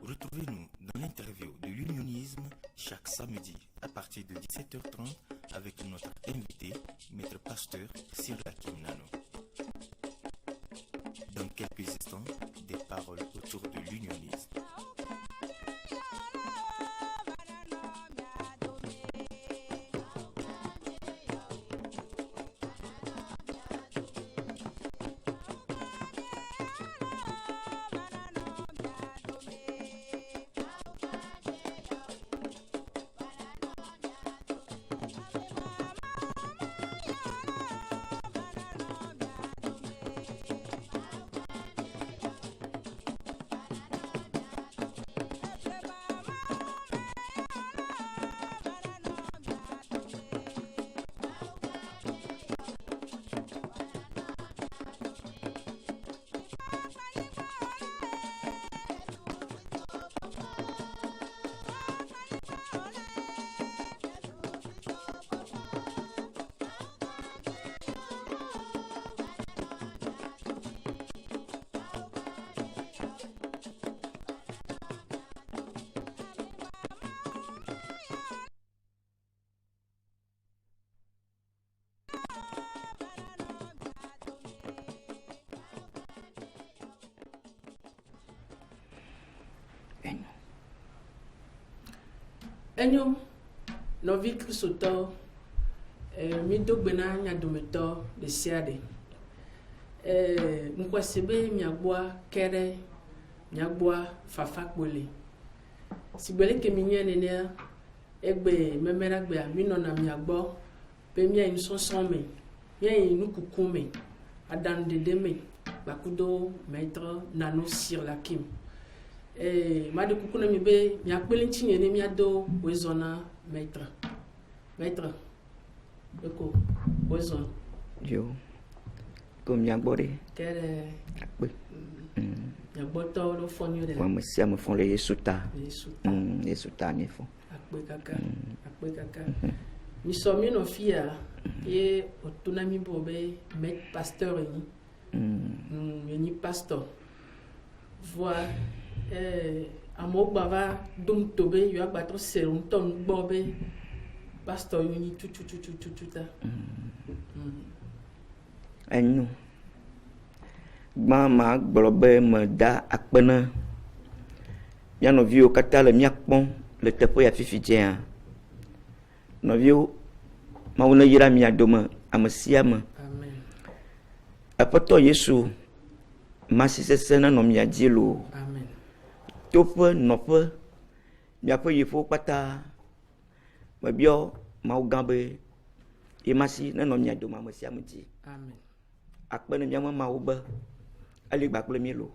Retrouvez-nous dans l'interview de l'unionisme chaque samedi à partir de 17h30 avec notre invité, Maître Pasteur Sirlakim Nano. Dans quelques instants, des paroles autour de l'unionisme. Enyo, novi kristoto, mi dogbena nyadometo de siade. Mkwasebe miagboa kere, miagboa fafakbole. Sibele ke minye nene egbe memera gbe a minona miagbo, pe mia inson me, mia inukukume, adan dedeme, bakudo maître Nano Sirlakim. Madi kukuna mi be mi akpeli ntinye ne mi ado wezona maître beko wezon yo ko mi agbore kere akpe mi agboto lo fonyo de moi monsieur me font les suta les suta mi font akpe kaka mi so mi no fia ye otuna mi bobe met pasteur ni ni pasteur voix amogbava dum tobe yo agbato serum ton bobe pastor yoni tutututututa enu mama gblobe me da akpena ya novio kata le miakpon le teƒe ya fifidien novio mauna yira mia dome amesiame amen apoto yesu masisese na no mia dilo amen toƒe nɔƒe miaƒe yeƒewo kpata mebia mawu gã be ye masi nenɔ mia dome ame sia ame dzi amen akpe ne miame mawu be eli gba kple mi lo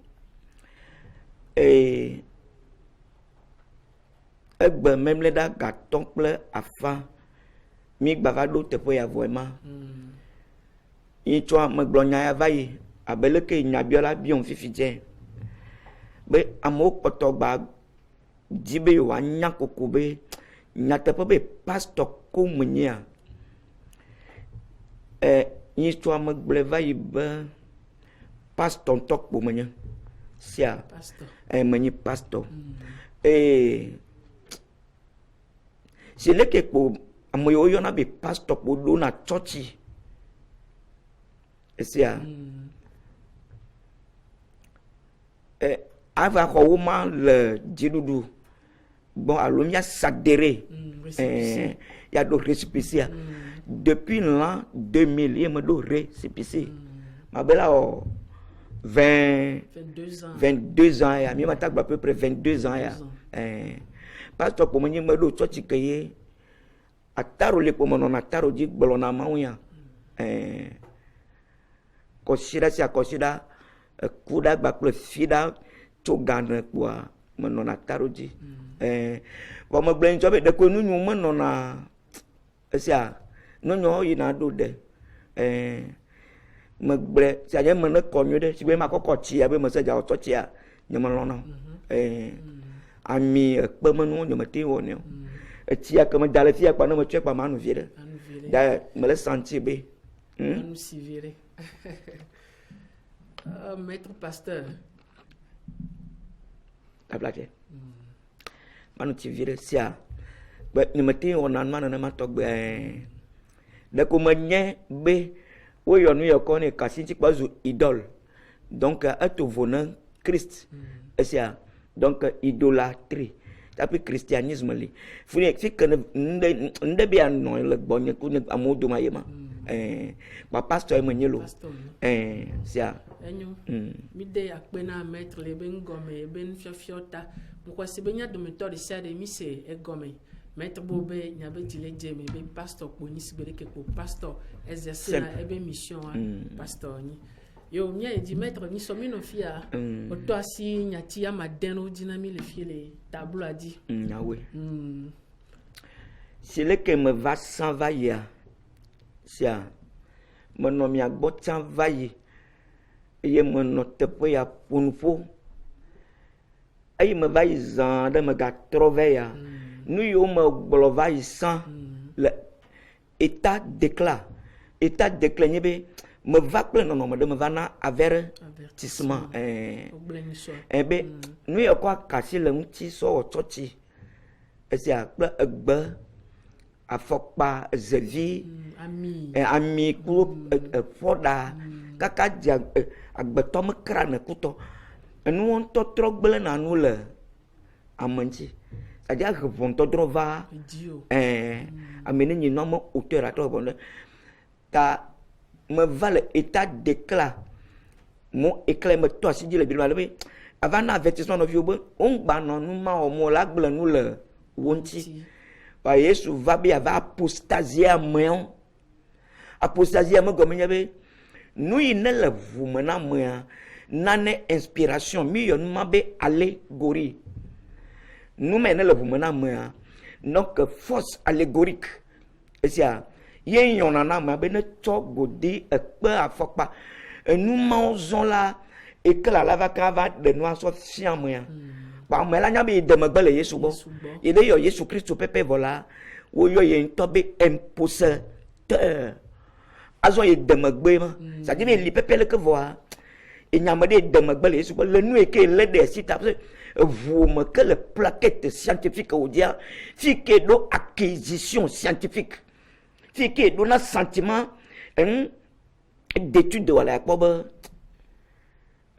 egbe memle ɖa gatɔ kple afa mi gbava ɖo teƒe ya vɔe ma yi tsɔ megblɔ nya ya va yi abe leke nyabiola biom fifi dze be amewo kpɔtɔ gba di be yewoanya koko be nyateƒe be pastor ko menyea yi tsɔ amegblẽ va yi be pastor ŋutɔ kpo menye sia menye pastor si leke kpo ame yiwo yɔna be pastor kpo ɖona tsɔtsi esia ava xɔ wo ma le dziɖuɖu bon alo mia sadere ya ɖo récépissé depuis l'an 2000 ye me ɖo récépissé mabela 22 ans ya mi ma ta gba à peu près 22 ans ya pasteur ko menye me ɖo tsɔtsi ke ye ataro le ko me nɔna ataro dzi gblɔna mawu ya kɔsiɖa sia kɔsiɖa kuɖa gba kple fiɖa tso gane kpoa menɔna taro dzi vɔ megblẽ ŋtsɔ be ɖeko nunyu menɔna esia nyɔnyɔ yina ɖo ɖe megblẽ sia nye me ne kɔ nyuie ɖe si be makɔkɔ tsia be mese dza wɔtsɔ tsia nye melɔna ami ekpemenuwo nye mete wɔ nɛ o etsia ke me da le fia kpa ne metsɔe kpa manu vie ɖe da mele senti be Maître Pasteur, tablate manu ti vire sia be ni meti ona manu na matogbe de ko menye be wo yo nu yo ko ni kasi ti pazu idole donc ato vona Christ sia donc idolâtrie tapi christianisme li funi fi que nde bi anon le bonye ku ne amodo mayema ba pasteur menyelo sia enyo mi de akpena mettre le ben gome ben fiota mo si benya do meto de sade mi se e gome mettre bobe nya be dile jeme be pasteur ko ni sibere ke ko pasteur exercer na ebe mission pasteur ni yo nya e di mettre ni somi no fia o to asi nya ti ya madeno dinami le fie le tableau a dit ah oui c'est le que me va s'envahir sia mon nom ya bot s'envahir et mon note pour ya punfo ay me va izan de me ga trouver ya nous yo me glova isan le état d'éclat ni be me va plein non me va na avertissement be nous yo quoi casser le petit so toti sia pe egbe afokpa zevi ami ku foda kaka dia agbeto me kra na kuto enu on to trogble na nu le amanti adia revon to drova amene ni no mo auteur ato bonde ta me va le état d'éclat mon éclat me to si di le bilwa le avant na avertissement no viobe on gba no nu ma o mo la gble nu le wonti ba Yesu va bi ava apostasie ameon apostasie ame gomenye be nous il ne le vous mena moya nane inspiration mi yo ma be allégorie nous mais ne le vous mena moya donc force allégorique et ça yen yon na ma be ne to godi e pe afokpa nous mangeons là et que la va cava de noir soit fiant moya ba me la nya be de me gbele Yesu bo e de yo Yesu Christ pepe vola wo yo yen to be impossiteur azo ye demagbe ma ça dit li pepe le que voit et nyamade demagbe le Yesu le nu et que le de sita vous me que le plaquette scientifique au dia fi que do acquisition scientifique fi que do na sentiment d'étude de wala ko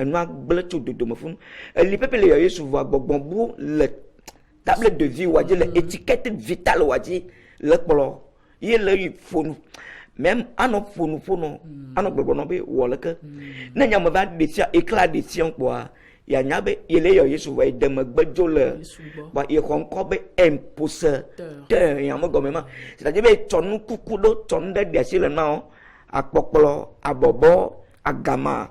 un bleu de me fun li pepe le Yesu voit bon le table de vie ou l'étiquette vitale ou le polo il le faut même ano fono ano gbogbo be wo le ke na nya me va desia éclat de sion quoi ya nya be ile yo Yesu wa de me gbejo le ba e konko be impossiteur ya mo gomema c'est-à-dire be tonu kuku do ton de desia le na apopolo abobo agama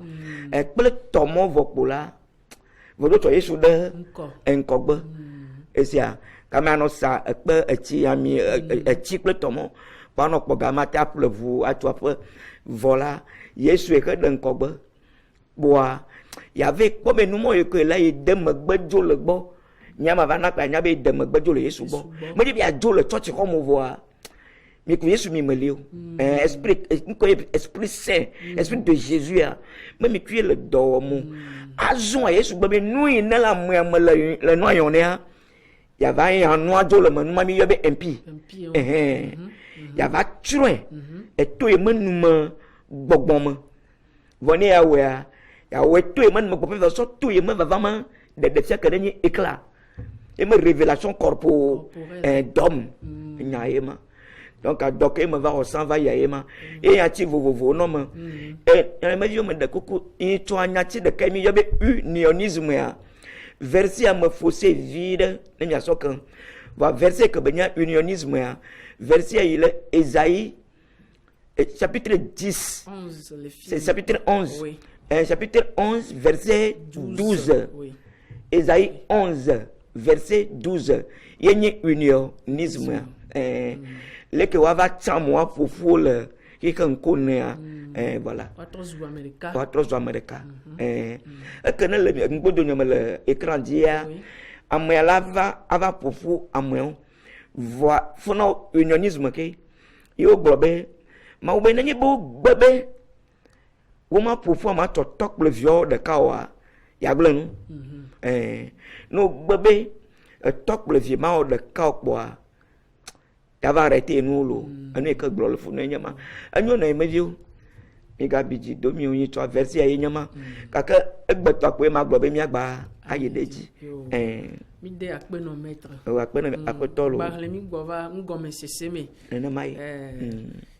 e ple tomo vopola vodo to Yesu de enko gbe esia kama no sa pe echi ami echi ple tomo pendant que gama tape le vous à toi voilà Yesu est que d'un cobe bois il y avait comme nous moi que là il dem gbejo le bo nyama vana ka nyabe dem gbejo le Yesu bo me dit bien jo le church comme voir mais que Yesu mi melio esprit saint esprit de Jésus même que le dormo azon Yesu bo me nous il na la moi le noyon ya il y avait un noix jo le mami yobe impi ya va tuer et tout est menuma bogbom voni ya we tout est menuma bogbom va so tout est menuma vraiment de faire que dernier éclat et me révélation corporelle d'homme nyaema donc à donc il me va s'en va yaema et ya ti vovovo non me et me yo me de kuku i to anyati de kemi yo be unionisme ya verset me fausser vide ne nya so kan va verset que benya unionisme ya verset il est Ésaïe chapitre 10 c'est chapitre 11 oui. Chapitre 11 verset 12 oui. Ésaïe 11 verset 12 il y a unionisme le que va tsamwa pour le qui kan connaît voilà patros américain que ne le ngodo le écran dia amela va pour amon voix fono unionisme ke yo globe ma ube nanye bo bebe woma pour ma to tok le viol de kawa ya gblẽ nu no gbebe tɔkple vi ma wɔ ɖeka kpɔa ya va arrêter nu lo enu yi ke gblɔ le fu ne nye ma enyo ne yemeviwo mi gabi dzi do mi wonyi tsɔ verset ye nye ma gake egbetɔ kpoe ma gblɔ be miagba ayi ɖe dzi mi de akpenɔ maître akpenɔ akpetɔ lo gbaxle mi gbɔ va ŋgɔme sese me nenema ye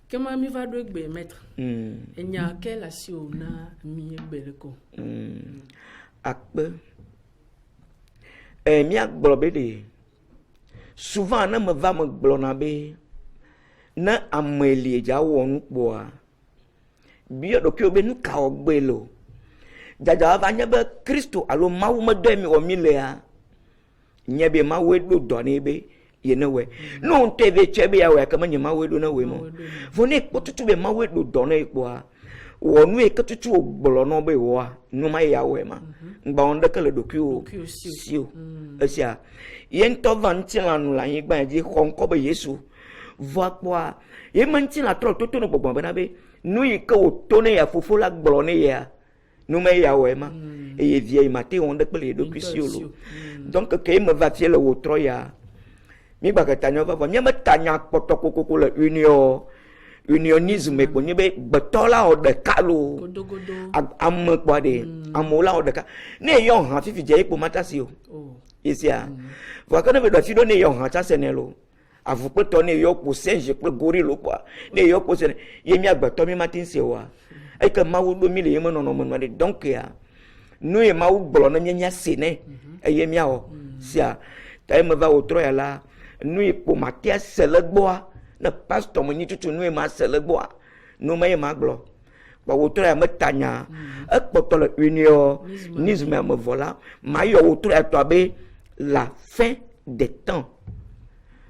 kema mi va ɖo egbe maître enya ke le asi o na mi egbe le ko akpe miagblɔ be ɖe souvent ne me va me gblɔna be ne ame li dza wɔ nu kpɔa bia ɖokuiwo be nu ka wɔ gbe le o dzadza va nye be Kristo alo Mawu medɔe mi wɔ mi lea nye be Mawu ɖo dɔ nɛ be ye ne wɔe ne wo ŋutɔ eve tsɔe be ya wɔe ke menye Mawu ɖo ne wɔe mɔ vo ne kpɔ tutu be Mawu ɖo dɔ nɛ kpɔa wɔ nu yi ke tutu wo gblɔ nɔ be wɔa nu ma ye ya wɔe ma ŋgba wɔn ɖeke le ɖokuiwo si o esia ye ŋutɔ va ŋutilãnu le anyigba dzi xɔ ŋkɔ be Yesu vɔ kpɔa ye me ŋutilã trɔ toto ne gbɔgbɔ bena be nu yi ke wòto ne ya fofo la gblɔ ne ya nu ma ye ya wɔe ma eye vie yi mate wɔn ɖeke le ɖokui si o lo donc ke ye me va fie le wòtrɔ ya mi gba ke tanya va vɔ mi me tanya kpɔtɔ kokoko le unionisme ko nye be gbetɔ la wɔ ɖeka lo ame kpɔ ɖe amewo la wɔ ɖeka ne yɔ hã fifi dze ekpo mata si o yesia vɔ ke ne be ɖɔ fi ɖo ne yɔ hã tsa se ne lo avukpetɔ ne yɔ kpo singe kple gorille kpɔa ne yɔ kpo se ne ye mi agbetɔ mi mate se oa eyi ke Mawu ɖo mi le ye me nɔnɔme me ɖe donc ya nu ye Mawu gblɔ ne mia se ne eye miawɔ sia ta ye me va wòtrɔ ya la nu yi kpo matea se le gbɔa ne pastor me nyi tutu nu ye ma se le gbɔa nu me ye ma gblɔ kpa wòtrɔ ya me tanya ekpɔtɔ le unionisme ame vɔ la ma yɔ wòtrɔ ya tɔa be la fin des temps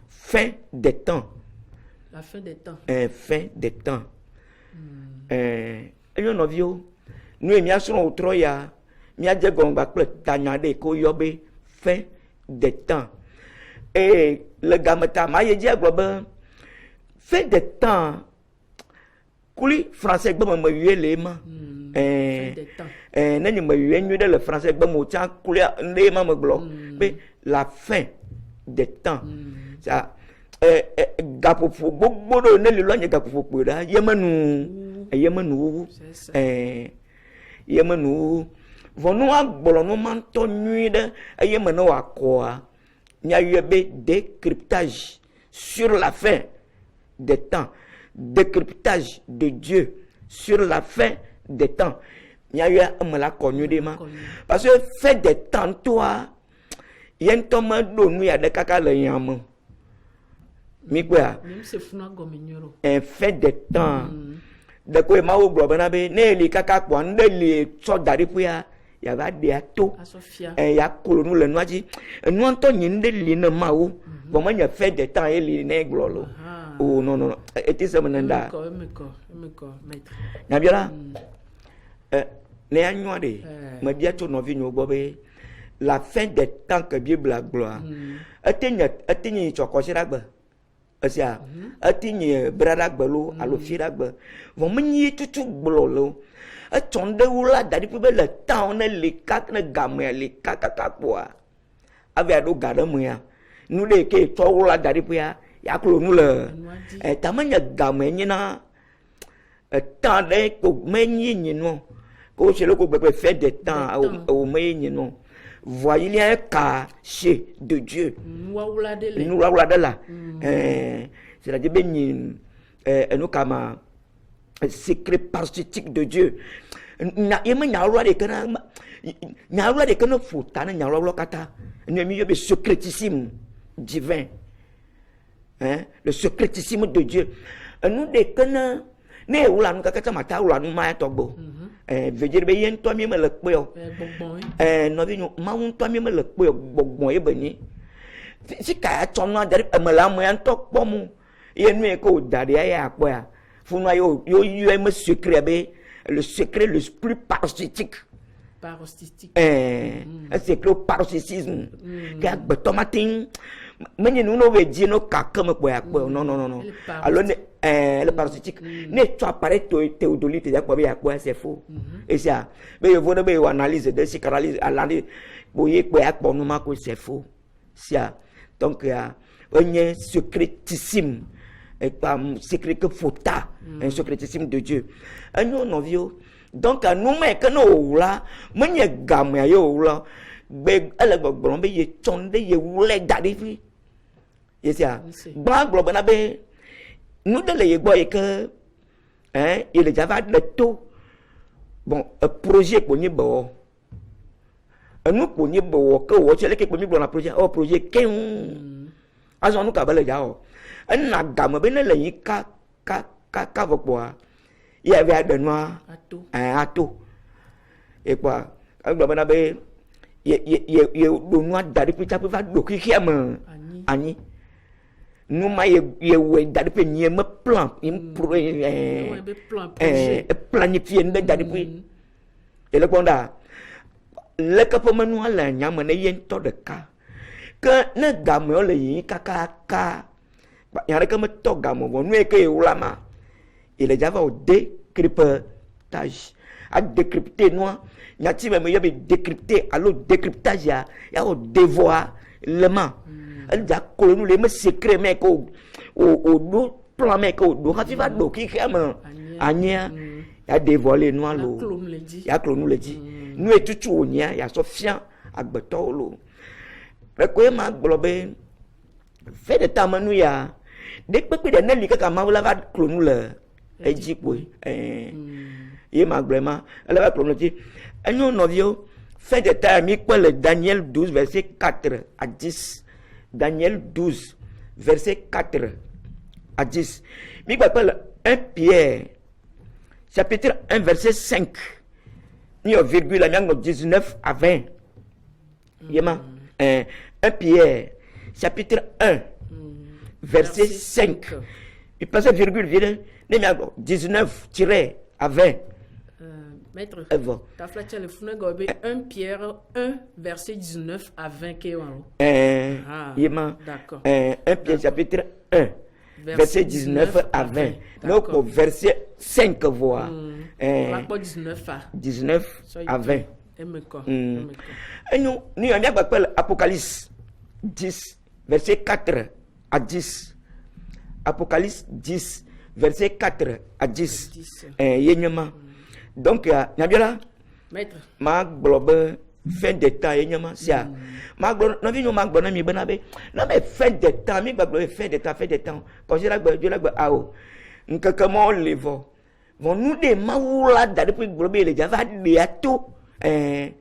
fin des temps la fin des temps fin des temps enyo nɔviwo nu ye miasrɔ̃ wòtrɔ ya miadze gɔmgba kple tanya ɖe ko yɔ be fin des temps le game ta ma ye dzi agblɔ be fin des temps kuli français gbe me wie le ma ne nye me wie nyui ɖe le français gbe me wòtsã kuli ne ma me gblɔ be la fin des temps ça gaƒoƒo gbogbo ɖo ne lilo nye gaƒoƒo kpoe ɖa yemenu vɔ nu agblɔ nu ma ŋutɔ nyui ɖe eye me ne wòakɔa miayɔe be décryptage sur la fin des temps décryptage de Dieu sur la fin des temps miayɔe eme la kɔ nyui ɖe ma parce que fin des temps ŋutɔa ye ŋutɔ meɖo nu ya ɖe kaka le yame mi kpɔa fin des temps de ko Mawu gblɔ bena be ne li kaka kpɔa nu ɖe li tsɔ da ɖi ƒea ya va ɖea to ya klo nu le nua dzi enua ŋutɔ nye nu ɖe li ne Mawu vɔ menye fin des temps ye li ne gblɔ lo o non eti se me ne da nyabiala ne ya nyua ɖe me bia tso nɔvi nyo gbɔ be la fin des temps que Bible gblɔa ete nye tsɔkɔsi ɖa gbe esia eti nye bra ɖa gbe lo alo fi ɖa gbe vɔ menyi tutu gblɔ lo etsɔ ɖewo la da ɖi be le temps ne li kaka ne gamea li kaka kpɔa ave aɖo ga ɖe mea nu ɖe ke tsɔ wo la da ɖi ƒea ya klo nu le ta menye game nye na temps ɖe ko menyi nye nɔ ko se le ko gbegbe fin des temps o menyi nye nɔ voix il y a un cachet de Dieu nous la là c'est-à-dire ben nous comme secret parasitique de Dieu na yema nyawla de kana futa na nyawla kata nous mieux be secrétissime divin le secrétissime de Dieu nous de kana ne wula nu kaka mata wula nu ma togbo veut dire be yen to mi me le pe o no vi no ma un to mi me le pe o gbogbon e bani si ka to no dari me la mo yan to po mu ye nu e ko dari ya apo ya fu no yo me secret be le secret le plus parasitique c'est que le parasitisme que agbe tomatin mais nous nous dire nos cas comme quoi non. Alors le parasitique ne tu apparaît théodolite il y a quoi c'est faux et ça mais il faut de analyse de psychanalyse analyse voyez quoi pour nous que c'est faux ça donc il y a un secrétissime et pas secret que fauta un secrétissime de Dieu un non vieux donc nous mais que nous là mais y gamme yo là be ala gbogbo be ye chonde ye wule dadi fi yesia ba gbogbo na be nous de le gbo que il est déjà de tout bon un projet ko ni bo nous ko ni bo que wo chele ke ko mi bo na projet oh projet ke azo nous ka ba le ja o na gamme be le yi ka vokwa il y avait de noir à tout et quoi gbogbo na be ye do noa dari pe chape va do ki kiam ani nous ma ye we dari pe nie me plan planifier nda dari pe et le ponda le ka po manu ala nya me ne yen to de ka que ne gam yo le yi ka ba ya re ka me to gam bo nu e ke ulama il est déjà au décryptage à décrypter noa nyati même y a décrypter alors décryptage ya au dévoilement elle ja ko nous les secret mais ko o do plan mais ko do ha va do ki kama anya ya dévoiler noa lo ya clo nous le dit nous et tout onia ya sofian agbeto lo mais ko ma globe fait de temps nous ya dès que de neli ka ma la va clo nous le dit ko il m'a vraiment elle va prononcer et nous novio fin de temps mi quoi le Daniel 12 verset 4 à 10 Daniel 12 verset 4 à 10 mi quoi le 1 Pierre chapitre 1 verset 5 ni au virgule la 19 à 20 yema 1 Pierre chapitre 1 verset 5 il passe virgule vide ni 19 tiré à 20 Maître, ta flèche le fou 1 Pierre 1 verset 19 à 20 d'accord. 1 Pierre chapitre 1 verset 19 à 20. Donc au verset 5 voix. 19 à 20. Et nous avons Apocalypse 10 verset 4 à 10. Apocalypse 10 verset 4 à 10. Donc, Nabiola, maître, ma globe fin de temps, yama, sia. Ma globe, non, non, ma globe, mi benabe. Non, mais fin de temps, mi globe, fin de temps. Quand je la globe, ao. Comment on les voit? Vont nous des maoula, depuis globe, les java, les atos. Le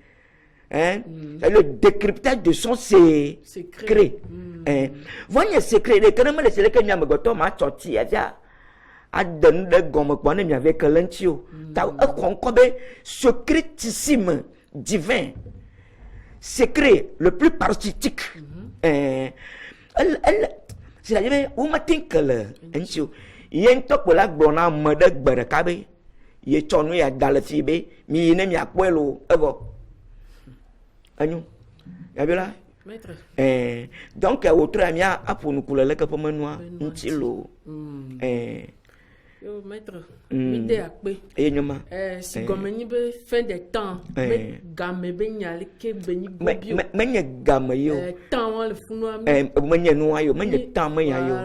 décryptage de son secret. Voyez, secret, les canons, les secrets, n'y a pas de ma sortie, a donné de gomme pour nous avec l'intio. T'as un secrétissime divin, secret le plus parasitique. C'est-à-dire, où matin que l'intio, il y a un top pour la blona mode barakabe, il est tourné à dans le fibé, mais il n'est pas quoi l'eau. Agnou, y'a là. Donc, autre ami a pour nous couler le cap pour moi, un tilo. Yo maître, m'idée à quoi? Si comme ni be fin de temps, mais gamme be nyale ke beni bobio. Mais n'y gamme yo. Temps le founois. Mais n'y noyo, mais n'y temps mais yo.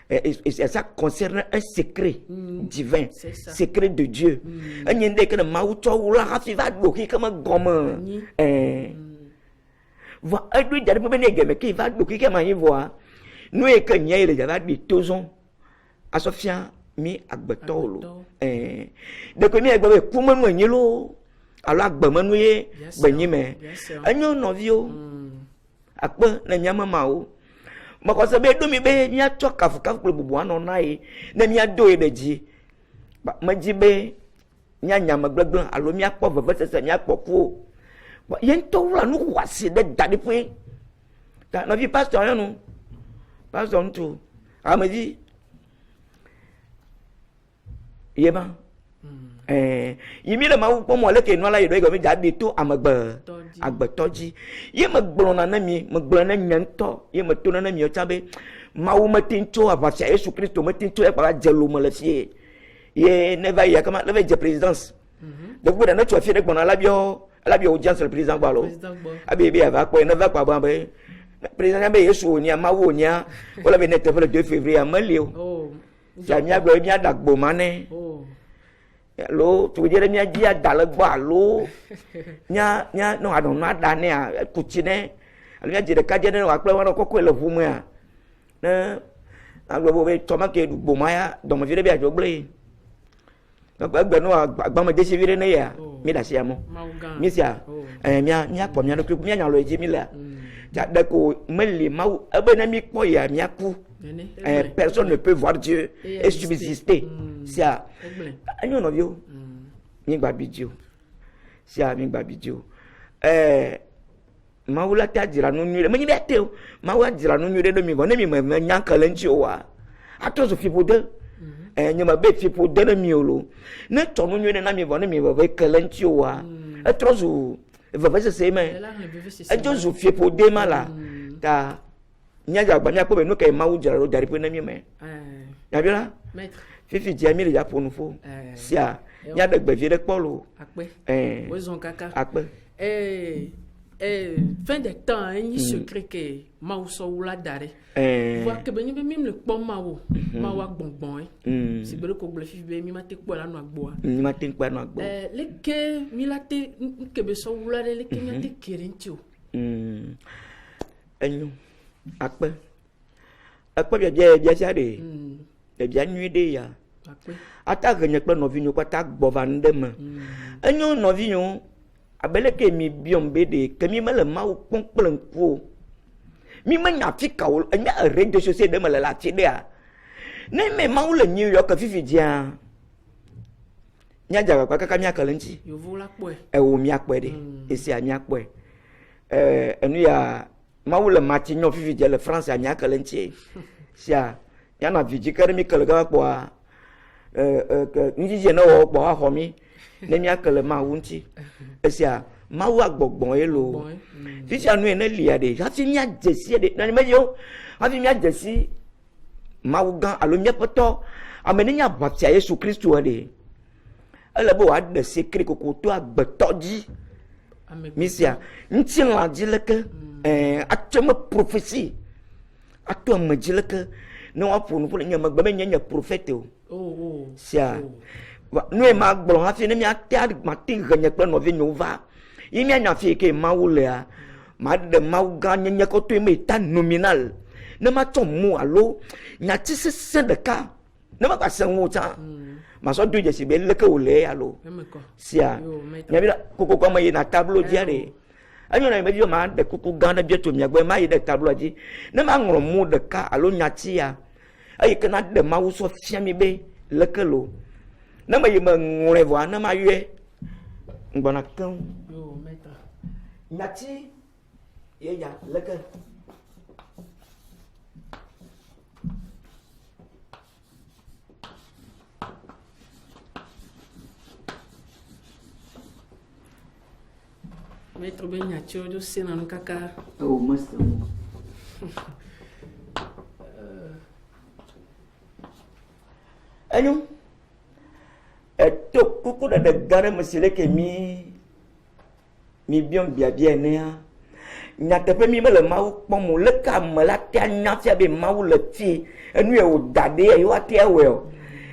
Et ça concerne un secret divin, secret de Dieu. Un yende que le maouto ou la rafi va bloquer comme un gomme. Voit un lui d'aller pour venir mais qui va bloquer comme un voit. Nous et que n'y a les java de tozon. A Sofia mi agbetolo de ko mi egbe ku manu anyelo alo agbe manu ye gbenyi me anyo novio akpo na nyama mawo mako se be do mi be nya to kafu bubu ano nai na mi ado e deji ba maji be nya nyama gbegbe alo mi akpo veve sese mi akpo ku ba yen to wla nu wase de dade pe ta no vi pastor yan no pastor ntu amedi Yema, yimi le ma wo mo le ke no la yedo go mi ja de to agbetoji ye me gblo na na mi me gblo na nyanto ye me to na mi o chabe ma wo me tinto avasia Yesu Kristo me tinto e para jelo mo le fie ye never ya kama le je présidence de ko na tu fie de gbona la bio audience le président gbalo abi bi ava ko ne va kwa ba be président be Yesu ni ma wo nya wala be ne te le 2 février amalio ja mi agbo mi adagbo mane lo tu je mi aji adale gba lo nya no adon na da ne a kuchine ali mi aji de ka je ne wa pe wa ko ko le vu mu a na agbo bo be to ma ke du ma ya do mo vire bi ajo gble agba no agba ma de se vire ne ya mi da se amo mi sia mi akpo mi no mi anya lo eji mi la ja de ko meli ma ebe na mi po ya mi aku personne ne peut voir Dieu et subsister. Sia, anyo no bio. Mi gba bidio. Sia mi gba bidio. Mawula ta jira no nyure. Me ni bete o. Mawula jira no nyure do mi bo na mi ma nyankale nchi o wa. Ato so fipo de. Nyama be fipo de na mi olo. Ne to no nyure na mi bo na mi bo kale nchi o wa. Atro so va se me. Ajo so fipo de mala. Ta nyaja gba mi apo be no ke mawu jira ro jari pe na mi me ya bia maître fifi dia mi le ya ponu fo sia nya de gbe vie de polo ape wozon kaka ape fin de temps ni secret que mawu so wula dare voir que ben mi le pom mawu mawu agbongbon si bere ko gbe fifi be mi ma te po la no agbo mi ma te po no agbo le ke mi la te ke be so wula le ke mi te kerentio enyo akpe bia sia de bia nui de ya ata genya kpe novi nyo kwata gbova ndeme enyo novi nyo abele ke mi biom bede ke mi mele ma kponkplen ku mi menya fika wo enya réseaux sociaux de mele la tide a ne me ma wo le New York fifi dia nya jaga kwa kaka mi akalenchi yo vo la po wo mi akpe de esi a mi akpe enu ya Maoula Matignon fifi de la France a nyaka lenche sia yana viji karmi kalga kwa nji na wo kwa homi ne nyaka le mawunti sia mawa gbogbon elo fifi anu ene lia de ha fi nya jesi de na mejo ha fi nya jesi mawugan alo nya poto amene nya baptia Yesu Kristo de ala bo wa de secret ko to agbetoji misia ntin la dileke atoma prophétie atoma dileke no aponu pour nyama gba nya prophète o sia no e ma gboro ha fi ne mi atia ma tinga nya kpe no vi nyova yimi anya fi ke mawule a ma de mawga nya ko to me ta nominal ne ma tomu alo nya tisese de ka ne ma ka senwo ta ma so do je si be leke ole alo sia nya bi ko ma yi na tableau diare anyo na medio ma de kuku ganda bieto miagbe ma yi de tableau ji ne ma ngro mu de ka alo nyati ya ayi kana de ma wo so fia mi be lekelo na ma yi ma ngre vo na ma yue ngbona kan yo maître nyati ye ya leke Maître ben nyatio do sena no kaka oh master anyo to kuku da gare masile ke mi biom bia ne ya nyate pe mi mele mawu pomo le ka mala ta nya fia be mawu le ti enu e o dade e wa ti ewe o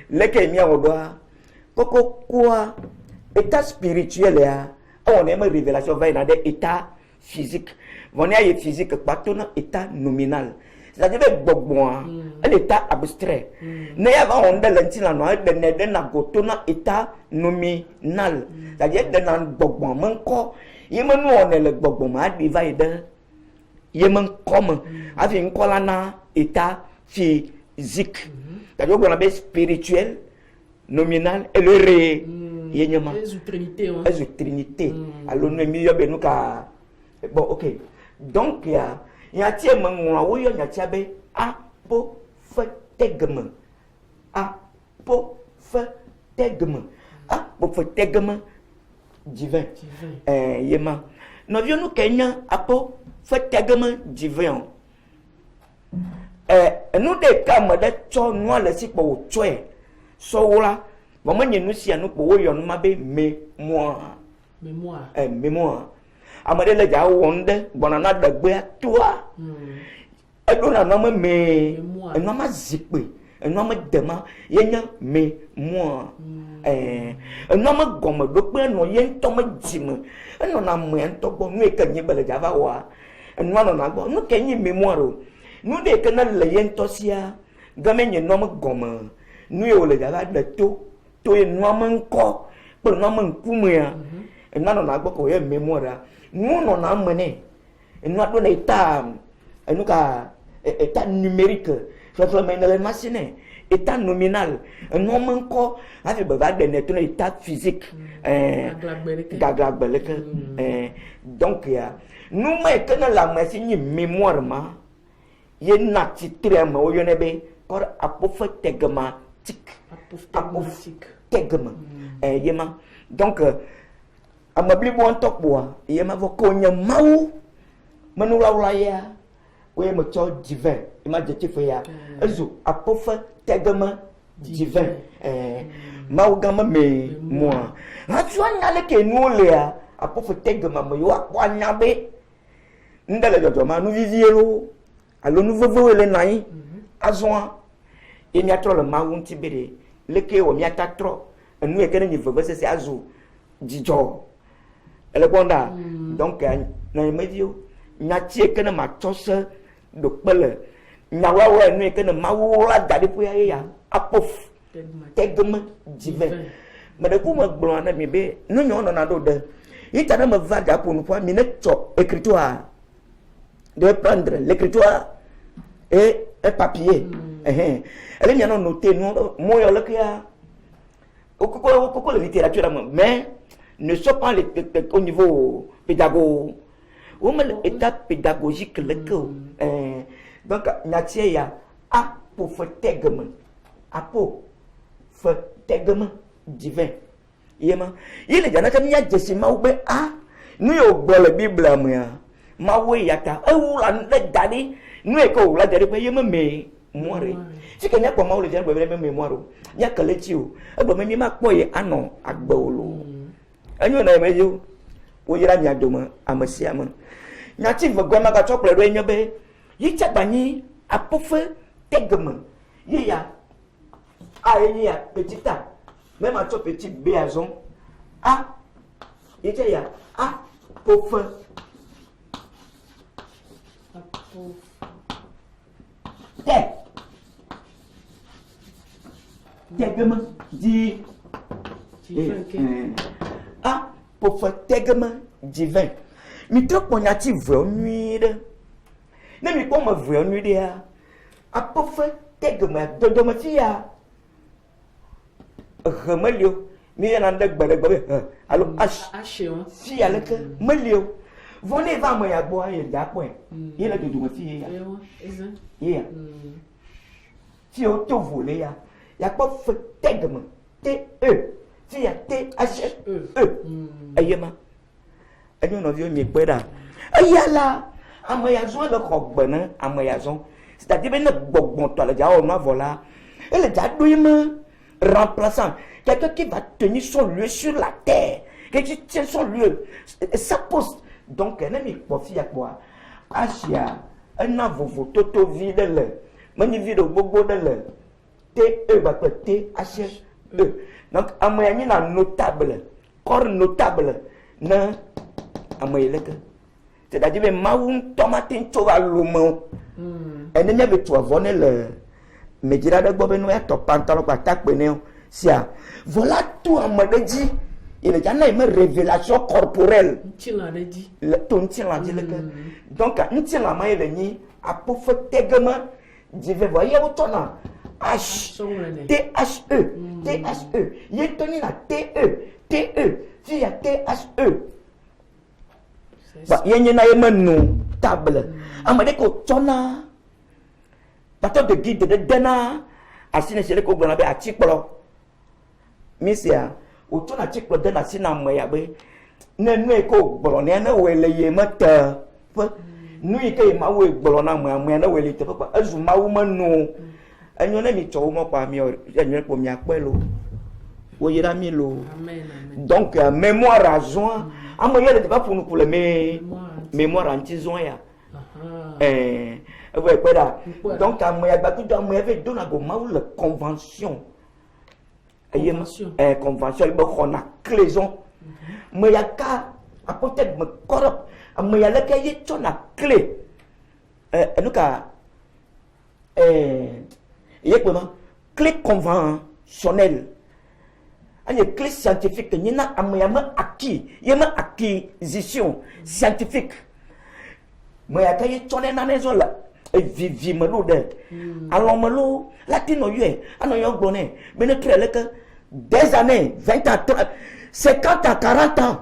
le ke mi o do koko kwa état spirituel ya on aime révélation va dans des états physiques. On est physique partout dans état nominal. C'est-à-dire un état abstrait. Ne y a pas on de l'intime là, de na goto dans état nominal. C'est-à-dire de na bobon man ko. Yema nous on est le bobon ma divide. Yema comme avec ko la na état physique. C'est-à-dire qu'on a spirituel, nominal et le ré. Trinité. Alors nous milieu benuka. Bon OK. Donc il y a tie mangwa wo yo nya tiabe apo fe tegme. Apo fe tegme. pour faire tegama divin. Yema. Nous vions Kenya apo fait tegama divin. Nous des cas de cho noir le si pour tuer. So là, maman nous si nous pour yon mabe mémoire. Mémoire. Amade le ja wonde bonana de gbe toi. Edona no me eno ma zikpe eno ma dema yenya mémoire. Eno ma gomo do pe no yen to ma jime eno na mo en to bo nu e kan yebele ja va wa eno no na gbo nu ken yi mémoire o nu de kan le yen to sia game nye no ma gomo nu e o le ja va de to e no ma nko pe no ma nkumu ya eno no na gbo ko ye mémoire nu no na mene eno do na ita eno ka état numérique soit mais dans la machine état nominal un homme encore avec baba de net état physique donc nous mais que dans la machine mémoire ma yena titrema o yonebe por apophategmatique yema donc amabli bon tok boa yema vokonya mau manula ya oui, me tient divin. Il m'a dit que ya. Ezo apofa tegama divin. Maugama me moi. Ratwa nyale ke no lea apofa tegama me yo akwa nyabe. Ndele jojo ma nu viviero. Alo nu vovo ele nai. Azwa. E mi atro le mawu ntibere. Leke o mi atatro. Enu e kene ni vovo se azu. Dijo. Ele bonda. Donc na medio. Nyatie kene ma chose do pele nyawawa nu ke na mawula dade po ya apof tegma divin me de kuma gbon na mi be nu nyo no na do de ita na me va da po nu po mi ne to écritoire de prendre l'écritoire et un papier elle nya no noter no mo yo le kia okoko la littérature mais ne sont pas au niveau pédagogique. Ou même l'étape pédagogique donc natie ya a pour faire tegma a pour faire tegma divin yema ile jana kan nya jesima ube a nu yo gbole bible amia ma we yata ewula nde dani nu e ko wula dare pe yema me moire si kenya kwa ma wule jana be me memoire nya kalechi o egbo me mi ma poye ano agbolo anyo na meju wo yira nya doma amasiama nyati vegoma ka chokle do enyobe yicha bani apofe tegma ya ya petit a même à petit b azon a yicha ya a pofe tegma di a pofe tegma divin mi trop ponyati vre nuit ne mi ko ma vre nuit dia apofe tegma dodo ma fia remelio mi yana ndak gbere alo si ala ke melio vone va mo ya bo aye da point yele dodo ma fia ya si o to volé ya ko tegma t fia t h ayema enyo no vio mi peda ayala amayazon le rogbena amayazon c'est-à-dire ben gbogbon to la ja o na vola et le ja douime remplaçant quelqu'un qui va tenir son lieu sur la terre quelqu'un qui tient son lieu sa poste donc elle mi profia quoi asia un vovo toto vide le mani vide gbogbo de le t va t h donc amayani na notable corps notable na amayeleke c'est-à-dire ben maun tomatin tova lomo ene nya betu avone le medira de gbo benu eto pantalo kwa takpene sia voilà tout amadeji il y a une révélation corporelle ntila de di le ton ntila di leke donc ntila maye le ni apofo tegema dive voyez otona h t h e yetoni na t e via t h e ba yenye na yemenu table amade ko tona pato de guide de dena asine sele ko gbona be atikpolo misia auto na tiklo de na sina moya be ne nu ko gboro ne na wele ye mata nu ke ma we gboro na moya na wele te papa azu ma wo manu enyo na mi cho mo pa mi enyo po mi apelo wo yira mi lo donc mémoire à joint amoya de pas pour nous pour le mémoire anti-joint ya ouais quoi donc amoya ba tout amoya veut donner go ma le convention convention il on a cléson mais ya ka a peut-être me corrupt mais ya la kay na clé nous ka comment clé conventionnelle une clé scientifique ni na amoya acquis yema acquisition scientifique mais ya kay chone na nezo la vivi melo de alors melo latino yé ano yo gbone bene trele que des années 20 ans 30, 50 à 40 ans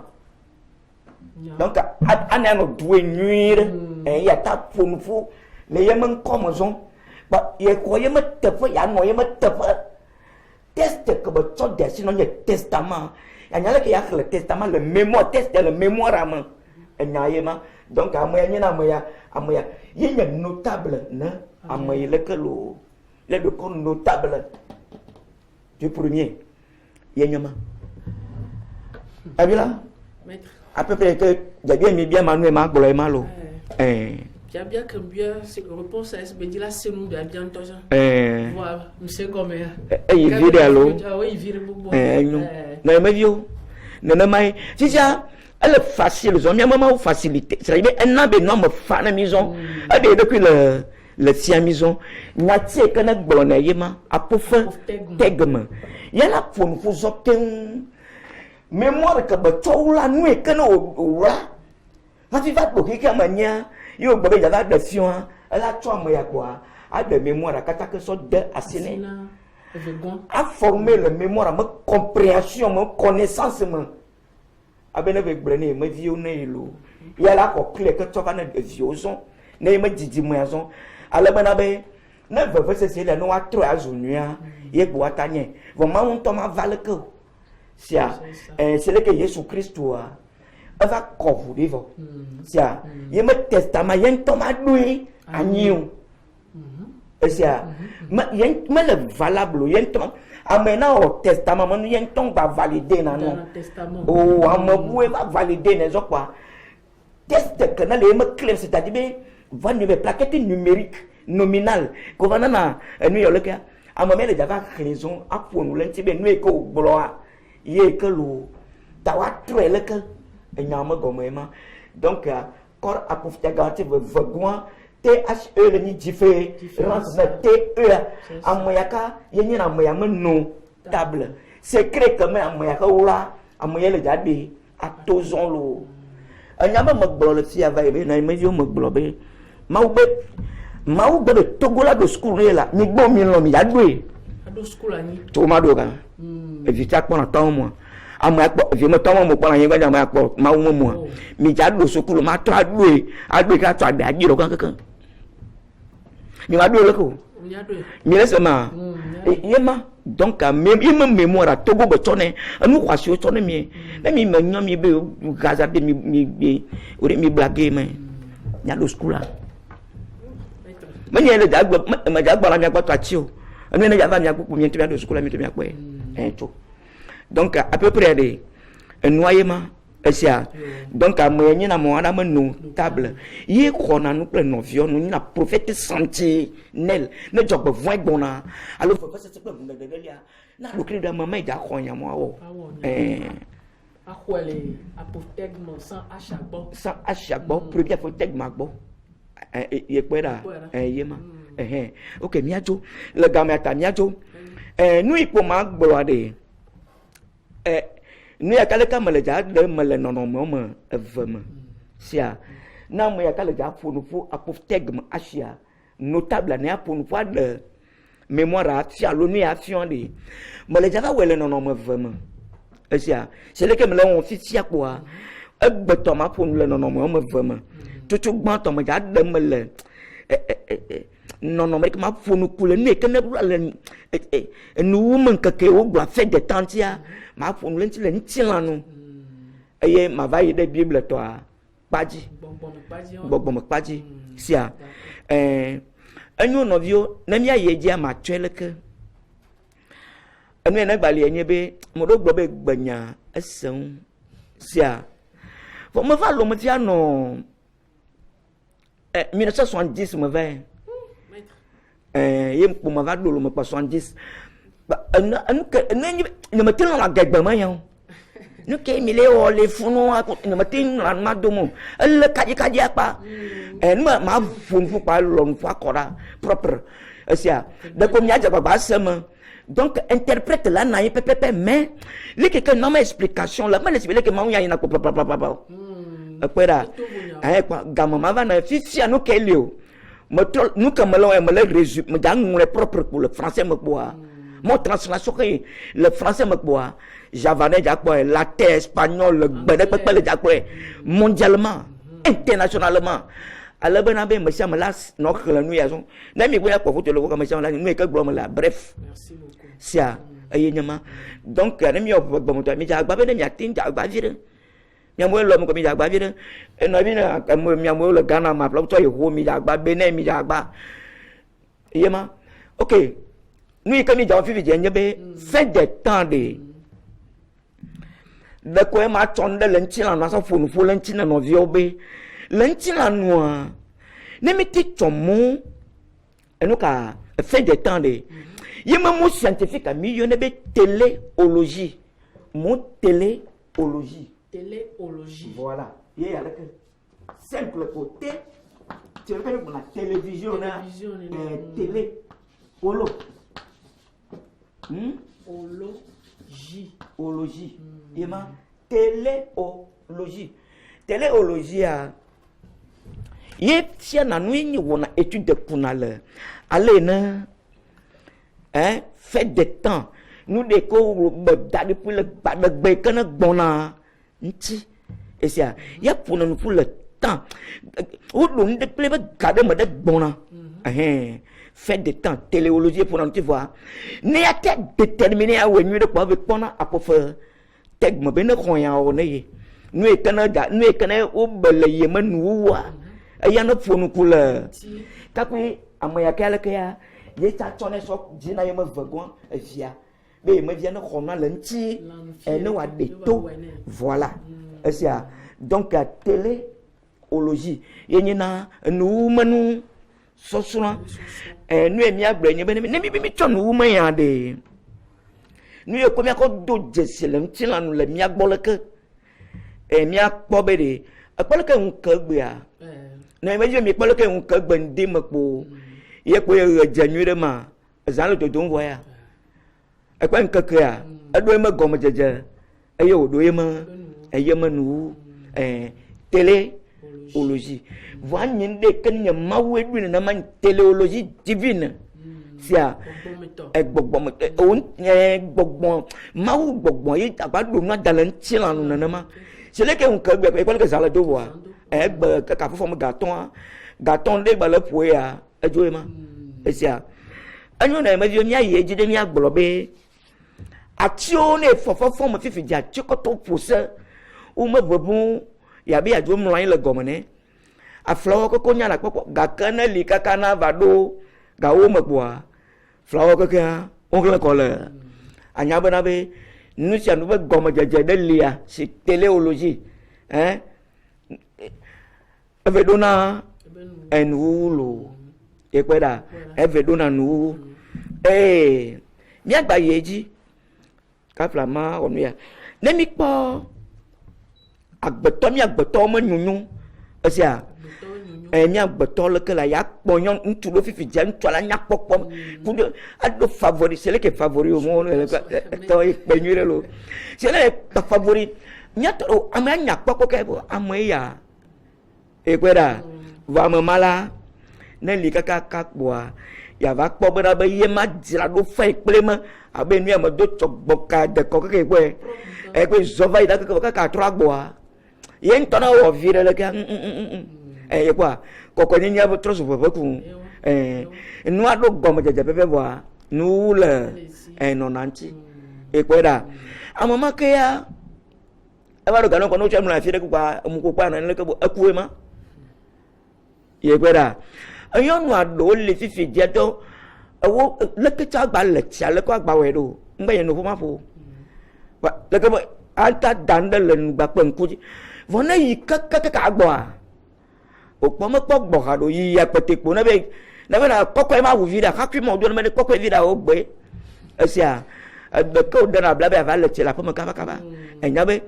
donc on a doué nuire et y a ta pour nous les yemens comme son bah y croyez me tefa ya no yema tefa test que ba so de sinon le testament y a nyala que y a le testament le mémoire test le mémoire à main et nyayema donc amoya nyina amoya yenya notable na amoya le que le notable du premier yenyama abila à peu près que j'ai bien mis bien manuel ma golo malo j'ai bien que bien c'est réponse à ce ben là c'est nous bien bien toi voilà monsieur comme il vire allo oui vire beaucoup non mais vieux non mais si ça elle est facile ils ont bien maman facilité c'est bien un an ben non me fa na maison depuis le sien maison natie que na golo na yema a pour faire tegma yala pour nous obtenir mémoire que ba tola nuit que no ra ma ti va pour que mania yo gbe ya da sion ala to amoya quoi a de mémoire kata que so de asine a former le mémoire ma compréhension ma connaissance ma abene be gbrene ma vieux ne lo yala ko clé que to va na de vieux son ne ma didi moison ala bana be na veut c'est là no a 3 azunia ye bo atanye vraiment on toma vale que c'est le que Jésus Christ va couvrir c'est il me testament yen toma doué agneau c'est mais le valable yen tom amena au testament mon yen tom va valider na non oh amaboué va valider les quoi test que na le me clair c'est-à-dire va nous plaquette numérique nominal gouvernement nous yo le que amame le java raison a pour nous l'entibé nous ko gloire yé que l'eau tawa trele que nyama gomema donc corps a pour te garantir vaguement THE le ni différence na TE amoyaka yenye na moyama no table secret comme amoyaka ola amoye le jade a tozon lo nyama magbo le fi ava ebe na medio magbo be maube de togola do school là mi gbo mi lo mi yadwe do school ani to ma do ga evita ko na taw mo amoya ko vi mo taw mo ko na yin gba amoya ko ma wo mo mi ja do school ma to adwe ka to ade ajiro kan mi ma do le ko mi le sama yema donc même mémoire togo be tone anu kwa si o tone mi na mi ma nyam mi be gaza be mi blague me nya do school la mais le dagba ma dagba la mi akwa to atio anu ne java mi akwa mi ntibia do school la mi to mi akwa to donc à peu près de noyement esia donc a moyen na mo ana menu table yi ko na nuple no vio nu na prophète sentinelle ne job voix bona alors faut pas se pe de lia na lo kri de mama ja ko yan mo awo akwele apotègement sans à chaque bon premier apotègement bon ye kwera yema OK miajo le gamata miajo nu ipo ma gboro de nous ya kale kamale ja de mele nono mo evema sia na mo ya kale ja fonu fu apotègme achia notable na fonu fu de mémoire afia lo nu ya fion de mele ja va wele nono mo evema sia c'est le que mele on fi sia kwa egbeto ma fonu le nono mo evema tutu gbon to mo ja de mele non mais ma fonu kule ne kana le nu men kake o gba fait de tantia ma fonu le ntila no eye ma va y de bible to a paji gbogbo paji sia anyu no vio na mi aye ji ama tweleke enu na gbali enye be mo do gbo be gbanya eseun sia for me va lo mo ti ano 1970 me va yem pour ma va do lo me pas 70 anu ke ne me tin la gagba ma yan nu ke mi le o le funu aku ne me tin la ma do mo le kaji apa ma fun fu pa lo fu akora propre sia de ko mi aja ba sama donc interprète là na pepe mais les quelqu'un non explication là mais les que ma ya ina ko papa Akwera, gamma va na fifia no kelio. Nous comme me résume, me donne mon propre pour le français me bois. Mon translation le français me bois. Javanais j'acquois, latin, espagnol, le bénéfice j'acquois mondialement, internationalement. Alors ben abe me chama là non que la nuit azon. Na mi boya ko foto le ko me chama là nous que glo me là bref. Merci beaucoup. Sia ayenya donc na mi op ba mo to mi ja gba be na mi atin ja gba vire. Mi mo lo mo ko mi ja gba vire. E no bi na mi mo le Ghana ma plo to ye ho mi ja gba be na mi ja gba. Yema. OK. Nous que mi ja fi je be fait des temps de ko ma tonde lenchi na so fonu fo lenchi na no vi obe. Lentina noa ne meti tomo enoka fait des temps de yema mo scientifique a milieu ne be téléologie mon téléologie voilà y a simple côté tu veux la télévision na télé ologie yema téléologie a ye tia na nu ni wona étude de kunale allez na fait de temps nous de ko da depuis le ba de kana gbona nti esia ya pour le temps ou nous de ple ba garder me de gbona fait de temps téléologie pour nous tu vois ne a tête déterminé à wenu de quoi avec pona à pour faire teg me ben ko ya o ne nous et Canada nous et Canada au bel yemen wa ayana fonu kula takui amaya kala kaya ye ta tone so dina yema vagon via be me vient no khona lenti et no wa de to voilà sia donc téléologie yenyina nu manu sosuna nu emi agbre be ne mi tonu ma ya de nu ye ko mi ko do jeselem tilanu le mi agboleke mi akpo be de akboleke nkagbe a na me je mi akboleke nkagbe ndi makpo ye ko ye janwire ma zan lo do voya akwa nkake a ado ma gomo jeje aye odo ye ma nu téléologie voa nyinde kenya mawe du na man téléologie divine sia gbogbo gbogbo mawu gbogbo yi abado na dalanti lanu nanama c'est là que on peut pas que ça la devoir ka fo mo gâton de ba la poya ajoema esia anyo na ma vi mi aye jide mi agbolobe atio ne fofofo mo fifi ja chikoto pose o ma bobu ya bi ajo mo lan le gomene aflawo ko nya na popo ga kana li ka kana vado ga o mo kwa flawo ko ka on le ko le anya bana be nous sommes nous gomme de lia c'est téléologie evedona enwulo ekweda evedona nu mi agba yeji ka flama onu ya ne mi po agbeto mo nyunyu esia mi agbeto le que la ya ponyon ntu lo fifi je ntu ala nya popo ku ado favori c'est le que favori au monde to penyure lo c'est le favori nyato amanya popo ke bo amaya ekweda va mala ne li kaka boa ya va po bra ba ye ma dira do fa iplema abe nu ma do chogboka de ko ke kwe e kwe zova ida ka tra boa ye ntona wo vire le ka e kwa koko nya bo troso bo ku nous avons gomme de pépé voir nous le non anti et quoi là à moment que ya aba do ganon ko no cham la fi de kwa mu ko kwa na le ko akuwe ma ye quoi là ayon wa do le fi fi dia to awo le ke cha ba le cha le ko gba we do ngba ye no fu ma fu wa le ko alta danda le ba pen ku vona yi ka gbo a okpo mo po gbo ha do yi ya pete po na be na kokko ma wu vida ka kwi mo do na me kokko vida o gbe esia be ko de na bla be va le che la po mo ka ba enya be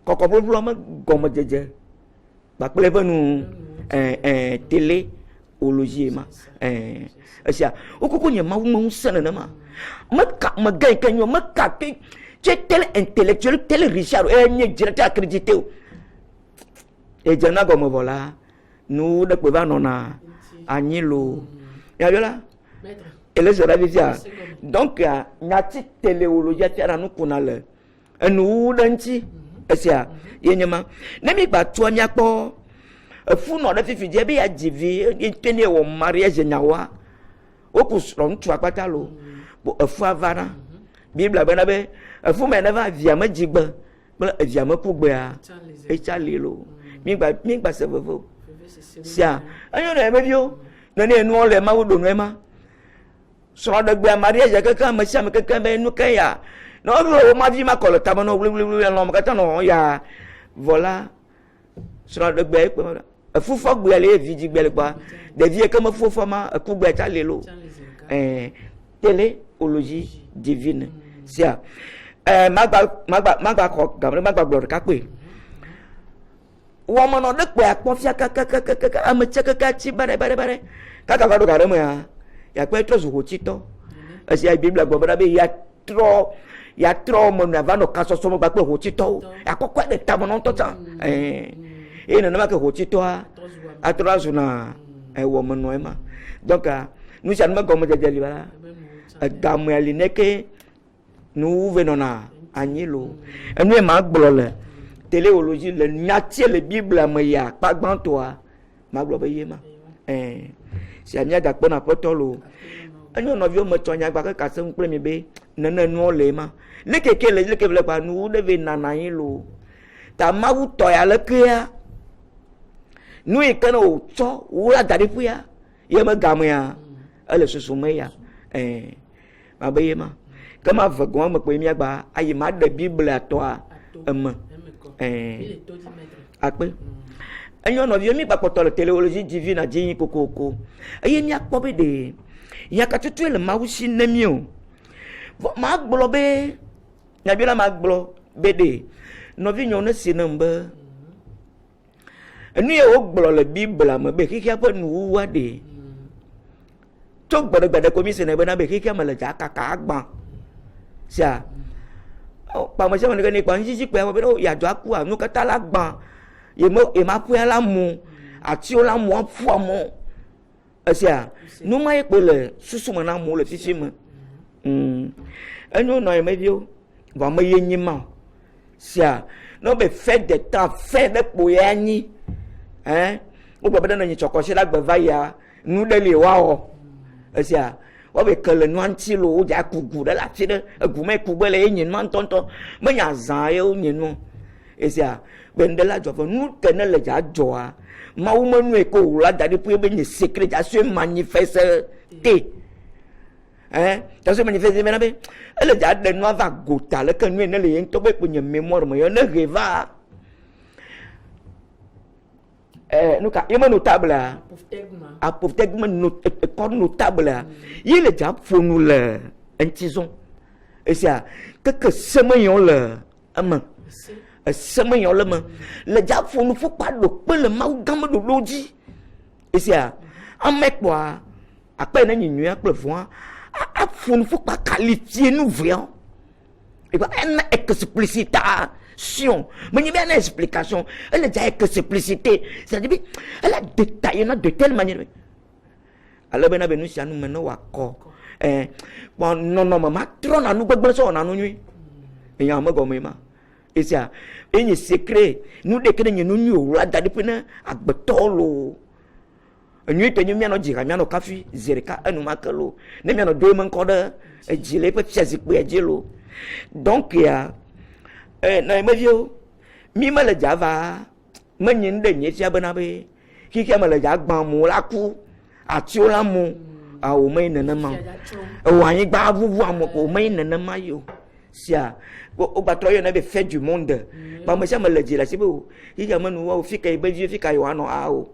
kokko bulu mo gomo jeje ba ple be nu télé ologie ma esia okuko nye ma wu sene na ma ma gain kan yo ma ka ke tel intellectuel tel Richard nye directeur accrédité et jana gomo voilà nous de quoi non na anilo ya là elle est sur la vision donc nyati téléologie tiara nous kunale nous danti esia yenyama nemi ba tuanya po fu no da fifi je be ya jivi intene wo mariage nyawa okusro ntu akpata lo fu avara bible bana be fu me na va via ma jigba via ma kugbe a e chale lo mi gba se vovo sia ayo na mebio na ne nu ole ma wodo nu ma so da gbe mariage kaka ma sia me kaka be nu kan ya no o ma vi ma kolo ta mo no wlu no ma kata no ya voilà so da gbe pe ma fu fo gbe le vi ji gbe le pa de vie que ma fu fo ma ku gbe ta le lo téléologie divine sia magba ko gabre magba glor ka pe woman no de pe akpo fia kaka am che kaka chi bare kaka ga do ga remo ya pe tro zu tito asi ai bible gbo bra be ya tro mo na va no kaso so mo gba pe ho tito akoko de ta mo no to ta na ma ke ho tito a tro zu na woman no ma donc nous ça me comme de bala gamu ali neke nous venons à Agnelo. Et nous, ma glole, téléologie, le nyati, le Bible, mais ya, pas grand toi, ma glole, yéma. Si a n'y a d'accord, n'a pas tolo. Et nous, nous, me tourner, parce que c'est un premier bé, non, les mains. Le que le pas nous devez nanaïlo. Ta ma ou toya le kia. Nous, et quand on t'a, ou la darifouya, yéma gamia, elle se soumet, ma béma. Comme avec moi, je peux dire que je suis de Bible à toi. Après, il y a une théologie divine à dire que il y a pas de il y a que tu es le maousi nemio. Ma globe, il y a bien ma globe. Nous venons de ce nombre. Nous avons la Bible, mais qui a pas nous ouadé. Tout le monde a commis ce n'est pas qui a mal à Jacques. Sia pa mo se mo ni pa nji pe mo be ya jo aku anu kata la gban ye ma pu la mu ati o la mu fu mo sia nu ma ye pe le susu mo na mu le fifi mo enu no ye me bio ba mo ye nyima sia no be fait de temps fait de po ya ni o gbo be na nyi choko se la gba va ya nu de le wa o sia wa be kele nuanti lo o ja kugu de la ti de agume kugbe le yin man tonto me nya zan ye o yin no esia be ndela jo fo nu tene le ja jo a ma wo manu e ko la dade pu be ni secret ja se manifeste ta se manifeste me na be ele ja de no va gota le kan ne le yin to be pu nya mémoire mo yo ne reva nous avons notable à pauvre notable il est déjà pour nous le intison et c'est que semayon le ama semayon le man le déjà pour nous faut pas le mal gamme de lodi et c'est un mec quoi après une nuit après voir à pour nous faut pas qualifier nous voyons et pas une explicitation mais il y a une explication elle a déjà explicité c'est-à-dire elle a détaillé de telle manière alors ben nous si nous maintenant wako bon non ma trop na nous gbegbe so na nous nuit et y a ma gomme ma et ça et secret nous décret nous nu la dadi pena agbetolo nuit te miano jira miano kafi zerika anu makelo ne miano do men koda jile pe fiazi pe jilo donc ya na me vieux mi ma le java me nyin de nye tia bana be ki ke ma le ja gban mu la ku atio la mu a o me nana ma o anyi gba vuvu amo ko me nana ma yo sia o ba troyo na be fait du monde ba me chama le jila sibo ki ke ma nu o fika e be vieux fika yo ano a o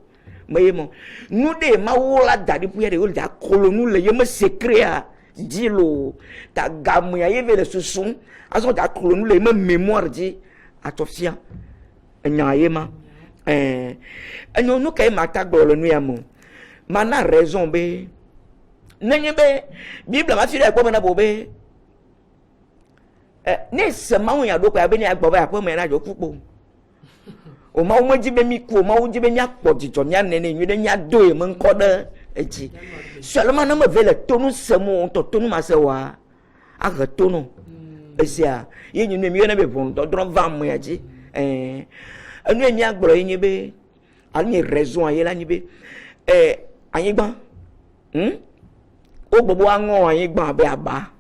me mo nu de ma wo la dadi pu ya de o da kolo nu le ye me secret a dilo ta gamu ya ye le susun aso da kolo nu le me mémoire di atofia nya ma enyo nu kai mata gbolo nu ya mo mana raison be nenye be bible ma fi de po me na bo be ne se ma ya do ko ya be ni agbo ba po me na jo kupo o ma wo ji be mi ku o ma wo ji be nya po jijo nya ne ne nyu de nya do e mo nko de eji seulement na me vele tonu se mo to tonu ma se wa aga tonu esia ye nyu ne mi na be bon do dron va mo ya ji anu emi agboro yin be ani raison aye la ni be ayin gban o gbogbo anwo ayin gban be aba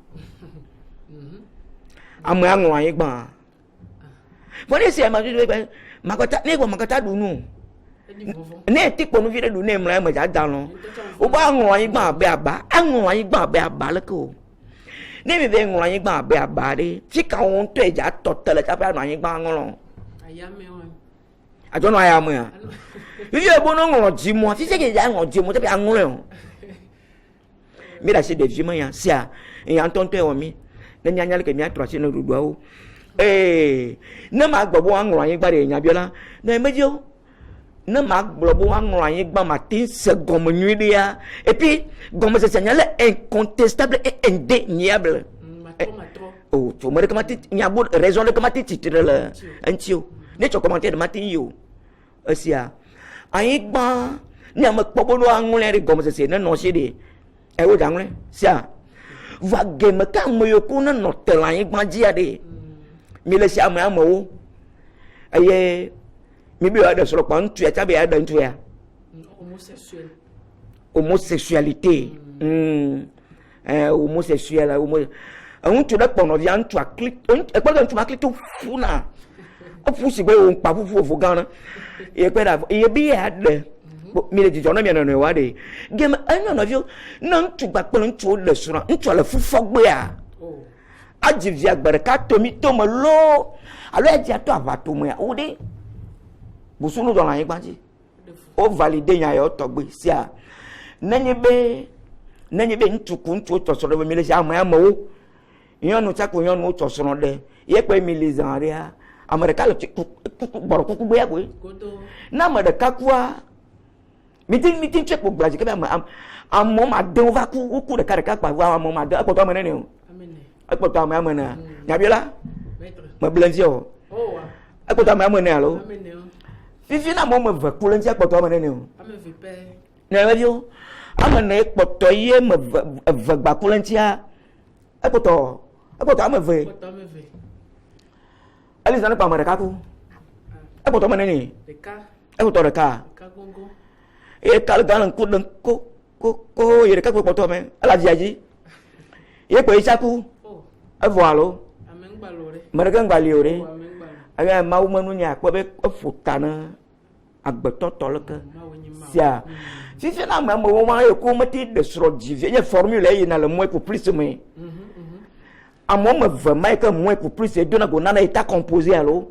amu anwo ayin gban woni se ma do be makata du nu ne ti ponu fi du ne mra ma ja dan o ba anwo ayin gban be aba anwo ayin gban be aba le ko ne mi be anwo ayin gban be aba de fi ka won to eja totele ta ba anwo ayin gban anwo I don't know I am here. If you are born on Jim, what is it? I'm on Jim, what I'm going. Me that said the Jim, sia, and Anton tell me. Then Yanaka can be trusting to go. No mark Bobo Ryan by Nabiola, no medio. No mark Bobo Ryan by Martin, Gomunia, et puis Gomes incontestable et indéniable. Oh, tu me recommandes, il y a beaucoup de raisons de commenter titre, un tio. Ne cho commenter de matin yo asia ai ba ne ma popo no angule ri gomo se ne no se de e wo jangle sia va game ka mo yo ku na no tela ai ba ji ade mi le sia ma mo aye mi bi ada solo pa ntu ya ta be ada ntu ya homosexualité homosexuel on tu da pono via ntu a click e pa ntu ma click to funa fusi be on pa fufu gana e pe da e bi ya de mi le jijo na mi no wa de game anya no vio na ntu gba pe ntu le sura ntu le fufu gbe a ajivia gbere ka to mi to mo lo alo e ji ato abato mo ya o de busunu do la yin gbaji o valide yan yo to gbe si a nenye be ntu ku ntu to soro mi le si amọ o yan no cha ko yan no to soro de ye pe mi le zan ria Amerika le boro kuku gbe agwe na Amerika kwa mitin check po gbaji ke am ma de over ku de kare ka pa wa ma de apoto amene ne o apoto amene ya biola ma blanzi o apoto amene alo fifi na mo me va ku lenzi apoto amene ne o ame pe na radio amene poto ye me va gba ku lenzi a apoto ame ve ali sana pa Amerika ku e poto mane ni e poto reka gongo e kal galan ku den ko ye reka ku poto me ala jiaji ye ko isaku e voalo amen gbalore Amerika gbaliore aga ma wo manu nya ko be futana agbeto tolka sia fifi na ma mo ma e ko mati de sro jive ye formule ye na le moi pour plus me à moi me vraiment que moi pour plus c'est deux na na état composé alors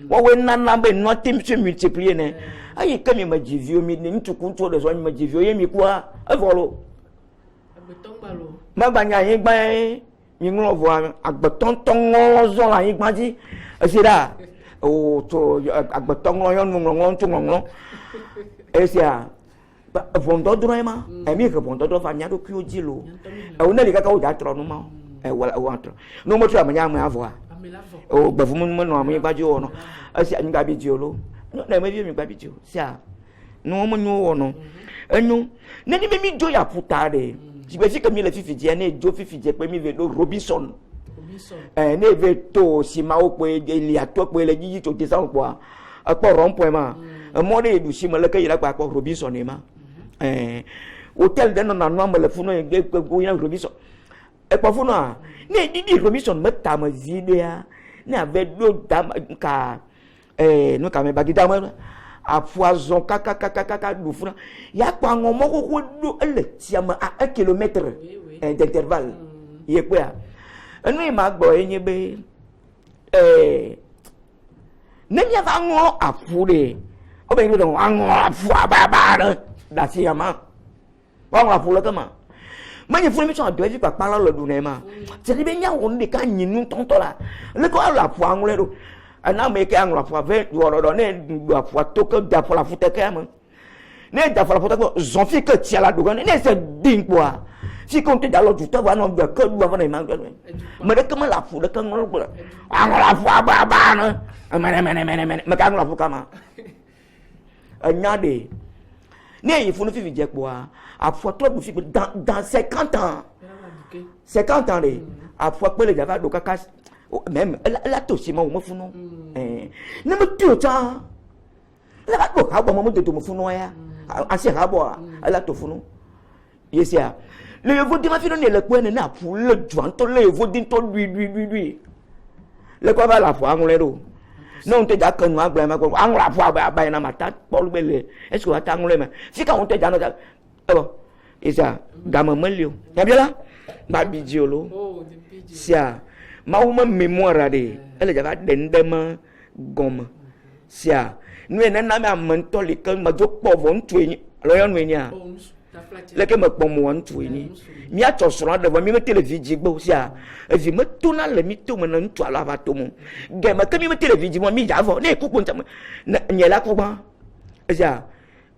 wa we nana be no tim se multiplier ne ayi que me jivio mi ni tu kunto de so mi jivio ye mi kwa e volo agbeton gbalo ma banya yin gba yin lo vo agbeton ton zo la yin gba ji asira o to agbeton lo yon mo tu ngong esia vondo drema e mi que vondo do fa nya do ki ojilo e o na li ka o ja tro no ma wala wanto no mo twa manya ma avo o gbafu mo no amu gbaji wo no asi anyi ga bi jiolo no na me bi mi gba bi jiolo sia no mo nyu wo no enu na ni mi jo ya putare jibe fika mi le fifi je na jo fifi je pe mi ve do Robinson ne ve to si ma o pe ili ato pe le jiji to desa po a po ron po ma mo de du si mo le ke ira pa po Robinson ma hôtel de non non le funu e ko ina Robinson e ko funu a ne di Robinson meta ma vidéo ne avait do dam ka no ka me bagi dam a poison kaka du funu ya kwa ngomo ko do le tiama à 1 kilomètre d'intervalle ye ko ya enu ma gbo enye be ne mi va ngo afure o be do ngo afu ababa da si ama wa ngo afu le kama manye fune mi so ado evi papa la lo du na ma se bi nya won de ka nyinu tonto la le ko ala afu angle do ana me ke angle afu ave do ne do afu to ko da fo la fu te ka ma ne da fo la fu te ko zon fi ke tia la do ne se ding quoi si compte dans l'autre temps va non de que nous avons demandé mais de comment la fou de quand on la fou ababa mais quand la fou comment nyade ne il faut nous faire dire quoi à fois toi dans 50 ans 50 ans à fois que les java do kaka même la tosi ma mo funu ne me tu ta la ba do ka bo mo de to mo funu ya asi ha bo la to funu yesia le vodi ma fino ne le ko ne na pu le juan to le vodi to lui le ko ba la fu angle do non te ja kan ma gba ma ko an la fu ba na mata polu bele est-ce que ata angle ma fi ka on te ja no ja bon isa gama melio ya bien là ba bidiolo sia ma uma mémoire de elle ja ba dendema gom sia nu ne na ma mento le kan ma jo po von tu lo yo nu nya le ke me kpomo wan tu ni mi a tosoro de mi me television gbo sia e vi me tuna le mi to me na ntu ala ba to mo ge me ke mi me television mo mi ja vo ne ku ku ntam nye la ku ba sia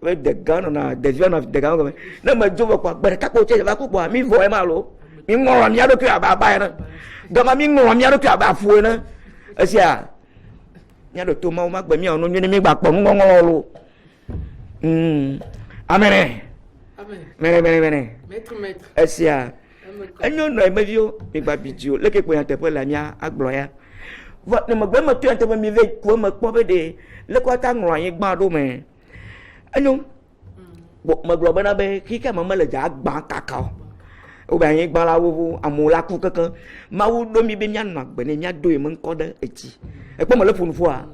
we de gano na de vision of de gano na ma jo ko gbe ka ko che ba ku bo mi vo e ma lo mi ngoro mi ado ku aba ba na ga ma mi ngoro mi ado ku aba fu na sia nya do to ma gbe mi onu ni mi gba po ngoro lo amen. Mene. Maître. Esia. Enyo no emevio mi gba bidio. Le ke po yan tepo la mia agloya. Vo ne mo gbe mo to yan tepo mi ve ko mo po be de. Le ko ta ngro yin gba do me. Enyo. Bo mo glo bana be ki ka mo le ja gba kakao. O ba yin gba la wo amula ku kankan. Ma wo do mi be mia na gbe ne mia do e mo nko de eti. E po mo le funu fo a.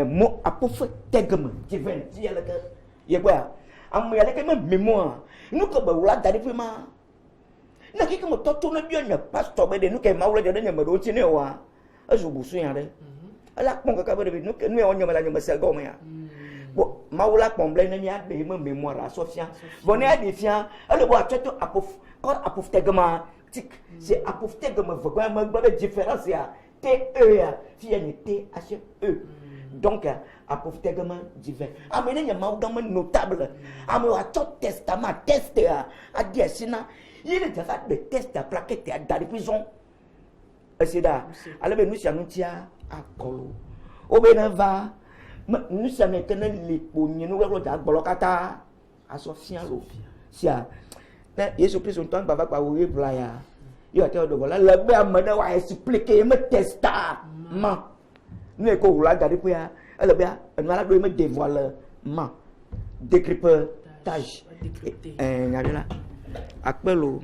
Mo apofo tegama. Jiven ti ele ka. Ye gba amu ya leke me mémoire nous ko ba wala dari prima na ki ko to na bi nya pastor be de nu ke ma wala de nya me do chine wa azu busu ya de ala pon ka be de nu ke nu e onya mala nya se go me ya bo ma wala pon ble na nya de me mémoire a sofia bon e de fia ale bo acheto apof tegama tik c'est apof tegama va ma ba différence ya t e ya fia ni t h e donc apoptégement divin amene nya maudama notable amo a tot testament teste a diesina il est déjà de test à plaquette à dans prison c'est-à-dire alors nous sommes tia akolo obena va nous sommes que les pogni nous le da bolokata a sofia lo sia na yesu christ on temps baba kwa oye playa yo te do bola le be amana wa expliquer me testament ne ko wula gari puya ele bia enala do me dévoilement décryptage nyabela akpelo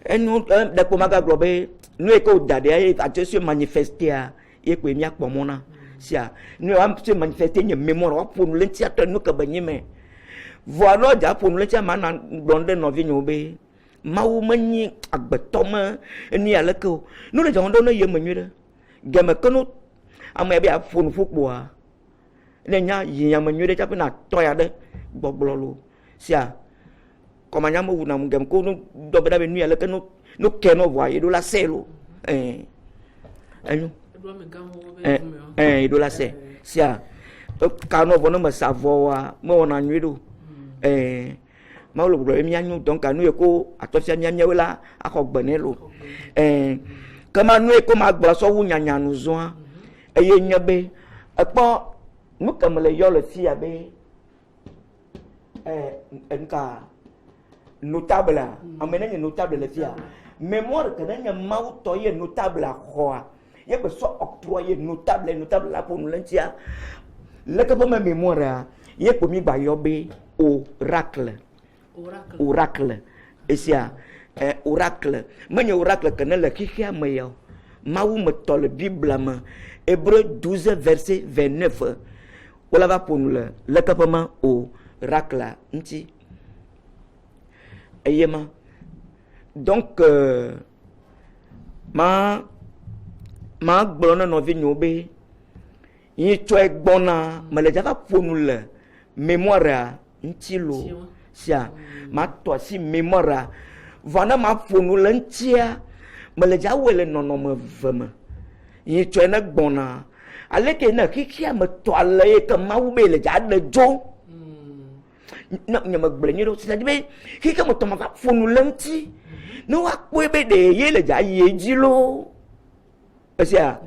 enu de ko maga globe nu e ko dade ai attention manifester e ko mi akpomona sia nu am se manifester nye mémoire wa pour le tiatre nu ka banyime voilà ja pour le tiatre mana blonde no vi nyobe mau menyi agbetoma ni ala ko nu le jong do no ye menyu de game ko nu ame bia fun fukboa ne nya yin menyu de cha na to ya de gbogbolo sia ko manya mo na game ko nu do be da be nu ala ko nu ke no voye do la selo enu do la se sia ka no bono ma savoa mo na nyu do mau lu bro mi anyu donc anu eko atofia mi anya wela akogbe lo kama nu eko ma gbo so wu nyanya nu zo eye nyabe epo nu kamele yo le fi abe enka notable amene ni notable le fi a mémoire que nya mau to ye notable a khoa ye be so octroyer notable la pour nous lentia le ke be mémoire ye ko mi gba yo be oracle esia oracle menye oracle ke ne le xixia me yo mawu me tɔ le bible me Hébreu 12 verset 29 wala va pour nous le ke be ma oracle nti eyema donc ma gblɔ ne nɔvi nyo be yi tsɔe gbɔna me le dzava ƒo nu le mémoire ŋuti lo sia ma tɔ asi mémoire vɔ ne ma ƒo nu le ŋutia me le dza wɔe le nɔnɔme ve me yi tsɔe ne gbɔna aleke ne xixia me tɔ ale yi ke mawu be le dza ɖe dzo ne nye me gblẽ nyi ɖo si be xixia me tɔ ma va ƒo nu le ŋuti ne woakpɔe be ɖe ye le dza yi dzi lo esia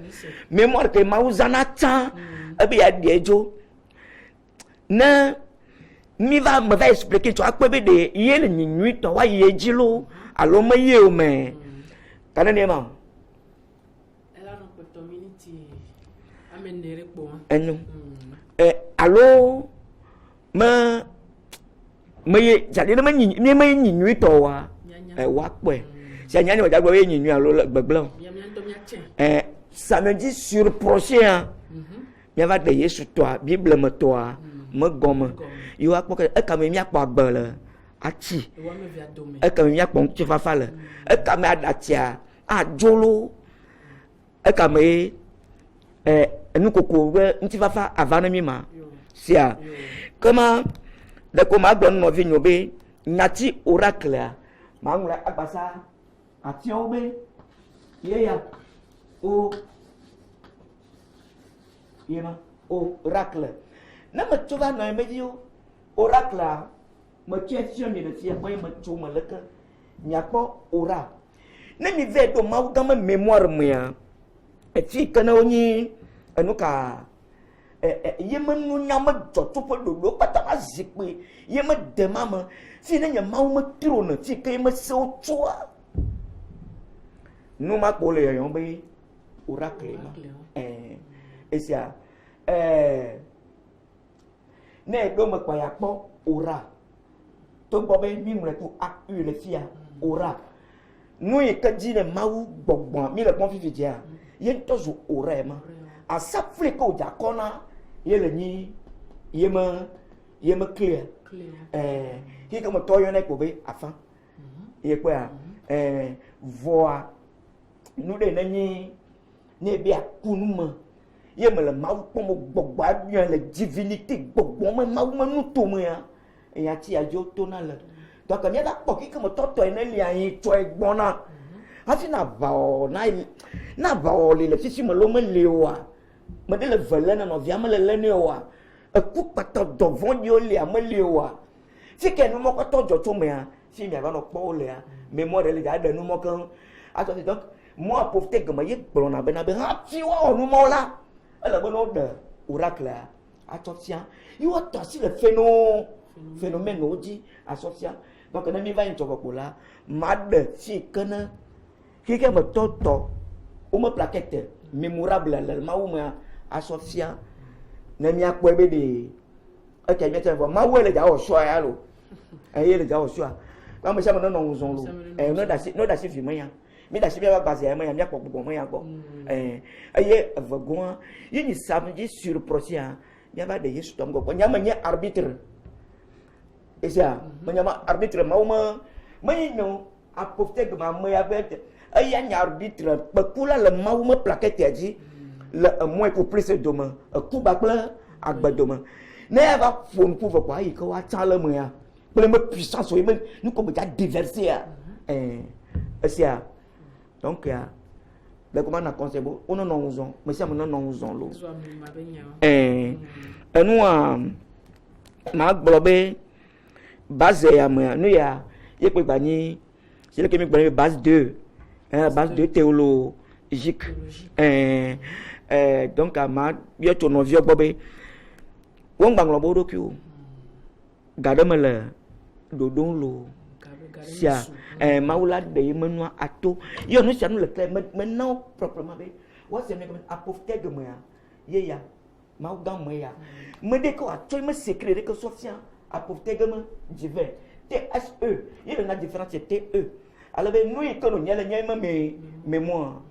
mémoire ke mawu zana tsã ebe ya ɖe dzo ne mi va me va expliquer tso akpɔe be ɖe ye le nyuitɔ wa yi dzi lo alo me ye o me kana ne ma enyo alo me ye jadi ne me nyuitɔ wa wa kpɔe sia nyanya wa jagbe ye nyui alo gbegblẽ ça me dit sur prochain mi va de Yesu tɔa bible me tɔa me gɔme yo akpɔ ke ekame mi akpɔ agbe le ati ekame mi akpɔ ŋuti fafa le ekame adatia adzolo ekame enukoko be ŋuti fafa ava ne mi ma sia kema de ko ma gblɔ nɔvi nyo be nyati oracle ma ŋlɔ agbasa atiawo be yeya o yema oracle ne me tso va nɔ me dzi oracle me tso fiɔ mi le fia me tso me leke miakpɔ ora ne mi ve do mawu gã me mémoire mea efi ke ne wonyi enu ka ye me nunya me dzɔtso ƒe ɖoɖo kpata ma zikpui ye me de ma me fi ne nye mawu me tro ne fi ke ye me se wo tsoa nu ma kpɔ le yɔyɔ be oracle ma esia ne eɖo me kpa ya kpɔ ora to gbɔ be mi ŋlɔ to au le fia ora nu yi ke dzi le mawu gbɔgbɔ mi le kpɔm fifi dzia ye ŋutɔ zu ora ma asafli ke o dza kɔna ye le nyi ye me clear yi ke me tɔ yɔ ne kpo be afa ye kpɔa vɔa nu ɖe ne nyi ne be aku nu me ye me le mawu kpɔm gbɔgbɔ abiã le divinité gbɔgbɔ me mawu me nu to me ya ti adzo to na le donc mi va kpɔ kike me tɔtɔ ne lia yi tsɔe gbɔna hafi na va le fifi me lo me le oa me de le vele na nɔvia me le ne oa eku kpata dɔvɔ̃ yi lia me le oa fi ke nu mɔ kɔtɔ dzɔ tso mea fi mi ava nɔ kpɔ wo lea mémoire le dza ɖe nu mɔ keŋ atɔ donc mo apofite geme ye gblɔna bena be hafi woawɔ nu mɔ la ele be ne woɖe oracle atsɔ fia ye woatɔ asi le phénomène wo dzi asɔ fia donc ne mi va yi ŋtsɔ kpɔ la ma ɖe fi ke ne xixia me tɔtɔ wo me plaquette mémorable le mawu mea asɔ fia ne miakpɔe be ɖe eke miate vɔ mawu le dza wɔ sɔa ya lo eye le dza wɔ sɔa ame sia ame ne nɔ ŋu zɔm lo ne ɖe asi fi me ya mi ɖe asi miava base ya me ya miakpɔ gbogbo me ya gbɔ eye evegɔa ye nyi samedi sur prochain miava ɖe Yesu tɔ ŋgɔ nyame nye arbitre esia menyama arbitre mawu me nyo apofite gema ame ya be eya nye arbitre kpekula le mawu me plaquette dzi le emɔe ko prise dome eku kple agbe dome ne ya va ƒo ŋku vɔ kɔ ayi ke woatsã le me ya kple me puissance wo me nuko me dza déverser ya esia donc ya le comment na conseil bo on no ŋu zɔn me sia me no ŋu zɔn lo enua ma gblɔ be base ya me nu ya ye kpe gba nyi c'est le que mi gblɔ be base 2 théologique donc ma yɔ tso nɔviɔ gbɔ be wo ŋgbaŋlɔ bo ɖokui o gaɖe me le ɖoɖo lo sia mawu la ɖe ye menua ato yɔ nu sia nu le kle me na proprement be woase ne apofite gemea ye ya ma ou dans moi me déco a tu me secret que Sophia a pour tégalement divin TSE il y a une différence c'est TE alors ben nous que nous y a le mémoire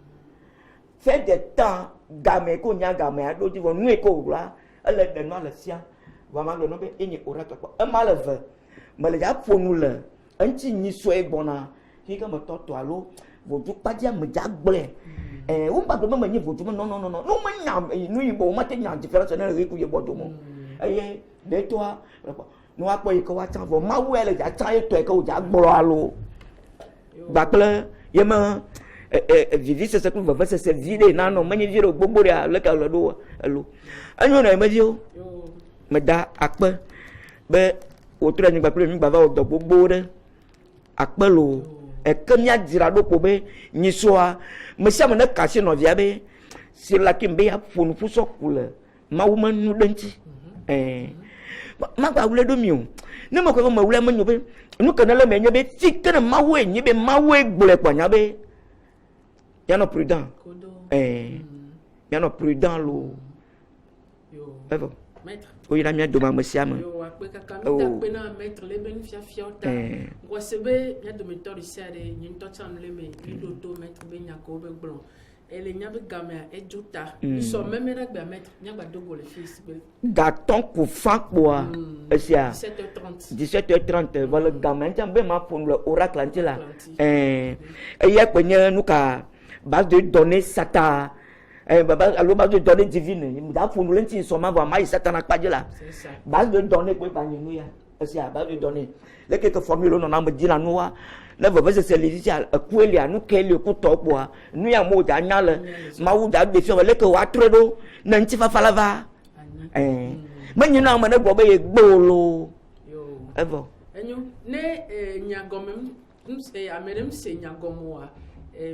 fait des temps gamé ko nya gamé a do di won nous ko là elle est dans le sien vraiment le nom est ni oracle un malve mais les a pour nous là un petit ni soit bona qui comme toto alo vous pas dire me jagble on pas me ni vous non me nyam nous y bon matin nyam différence na riku ye bodo mo eh de toi nous a pas ko wa chan vo ma we le ja chan e to ko ja gboro alo bakle ye ma vivi c'est ce que va faire c'est vide non me ni vire gbogbo ya le ka lo do alo anyo na me dio me da akpe be otre ni bakle mi ba va do gbogbo de akpe lo e kenya dira do ko be ni soa me sia me na kasi no via be si la kimbe ya fonu fuso kule ma wo manu danti ma ba wule do mi o ne mo ko ma wule ma nyobe nu kana le me nyobe tikene ma wo enyi be ma wo egbule kwa nya be ya no prudent ya no prudent lo yo evo maître o ira mi do ma mesiama yo akpe kaka mi ta pe na maître le ben fia fiota ngo sebe ya do mentor isare nyi to chan le me ni do to maître be nya ko be gbron ele nya be gamé e jota so même na gba maître nya gba dogo le fils be gaton ko fa quoi esia 17h30 17h30 voilà gamin tiens be ma pour le oracle anti là et ya penye nuka base de données sata baba allo base de données divines mu da pour nous lenti so ma ma sata na kpaje là base de données ko ba nyinu ya esia base de données les quelques formules on a me dit la noa na va c'est les ku elia nu kele ku to po nu ya mo da nya le ma wu da de fi le ke wa tredo na nti fa falava manyi na ma na go be gbolo yo evo enyo ne nyagomem amerem se nyagomoa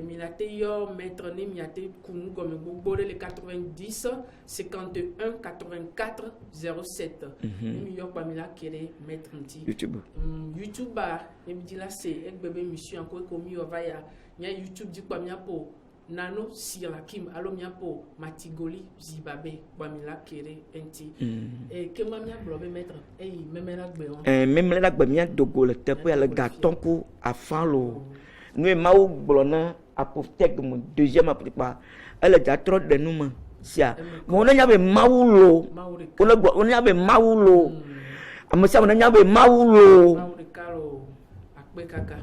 minate yo maître ne miate kunu gomme gbogbo le 90 51 84 07 mi yo pa mi la kere maître nti YouTube YouTuber e bi di la se ek bebe mission ko ko mi yo va ya nya YouTube di pa mi apo nano sur la kim alo mi apo matigoli zibabe pa mi la kere enti ke ma mi ablobe maître meme la gbe on même la gbe mi dogo le tepo ya le gaton ko afan lo nous et Mao Blona à protège mon deuxième application. Elle est à trop de nous. Sia. On a avait Maulo. On a avait Maulo. Amasa on a avait Maulo. Mauricalo. Akbe kaka.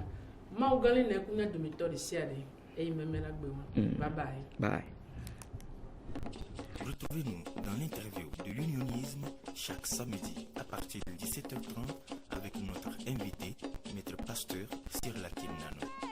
Mau gali ne kunya domitor de siade. Et même la gbe. Bye bye. Bye. Retrouvez-nous dans l'interview de l'unionisme chaque samedi à partir de 17h30 avec notre invité, maître pasteur Sir Lakim Nano.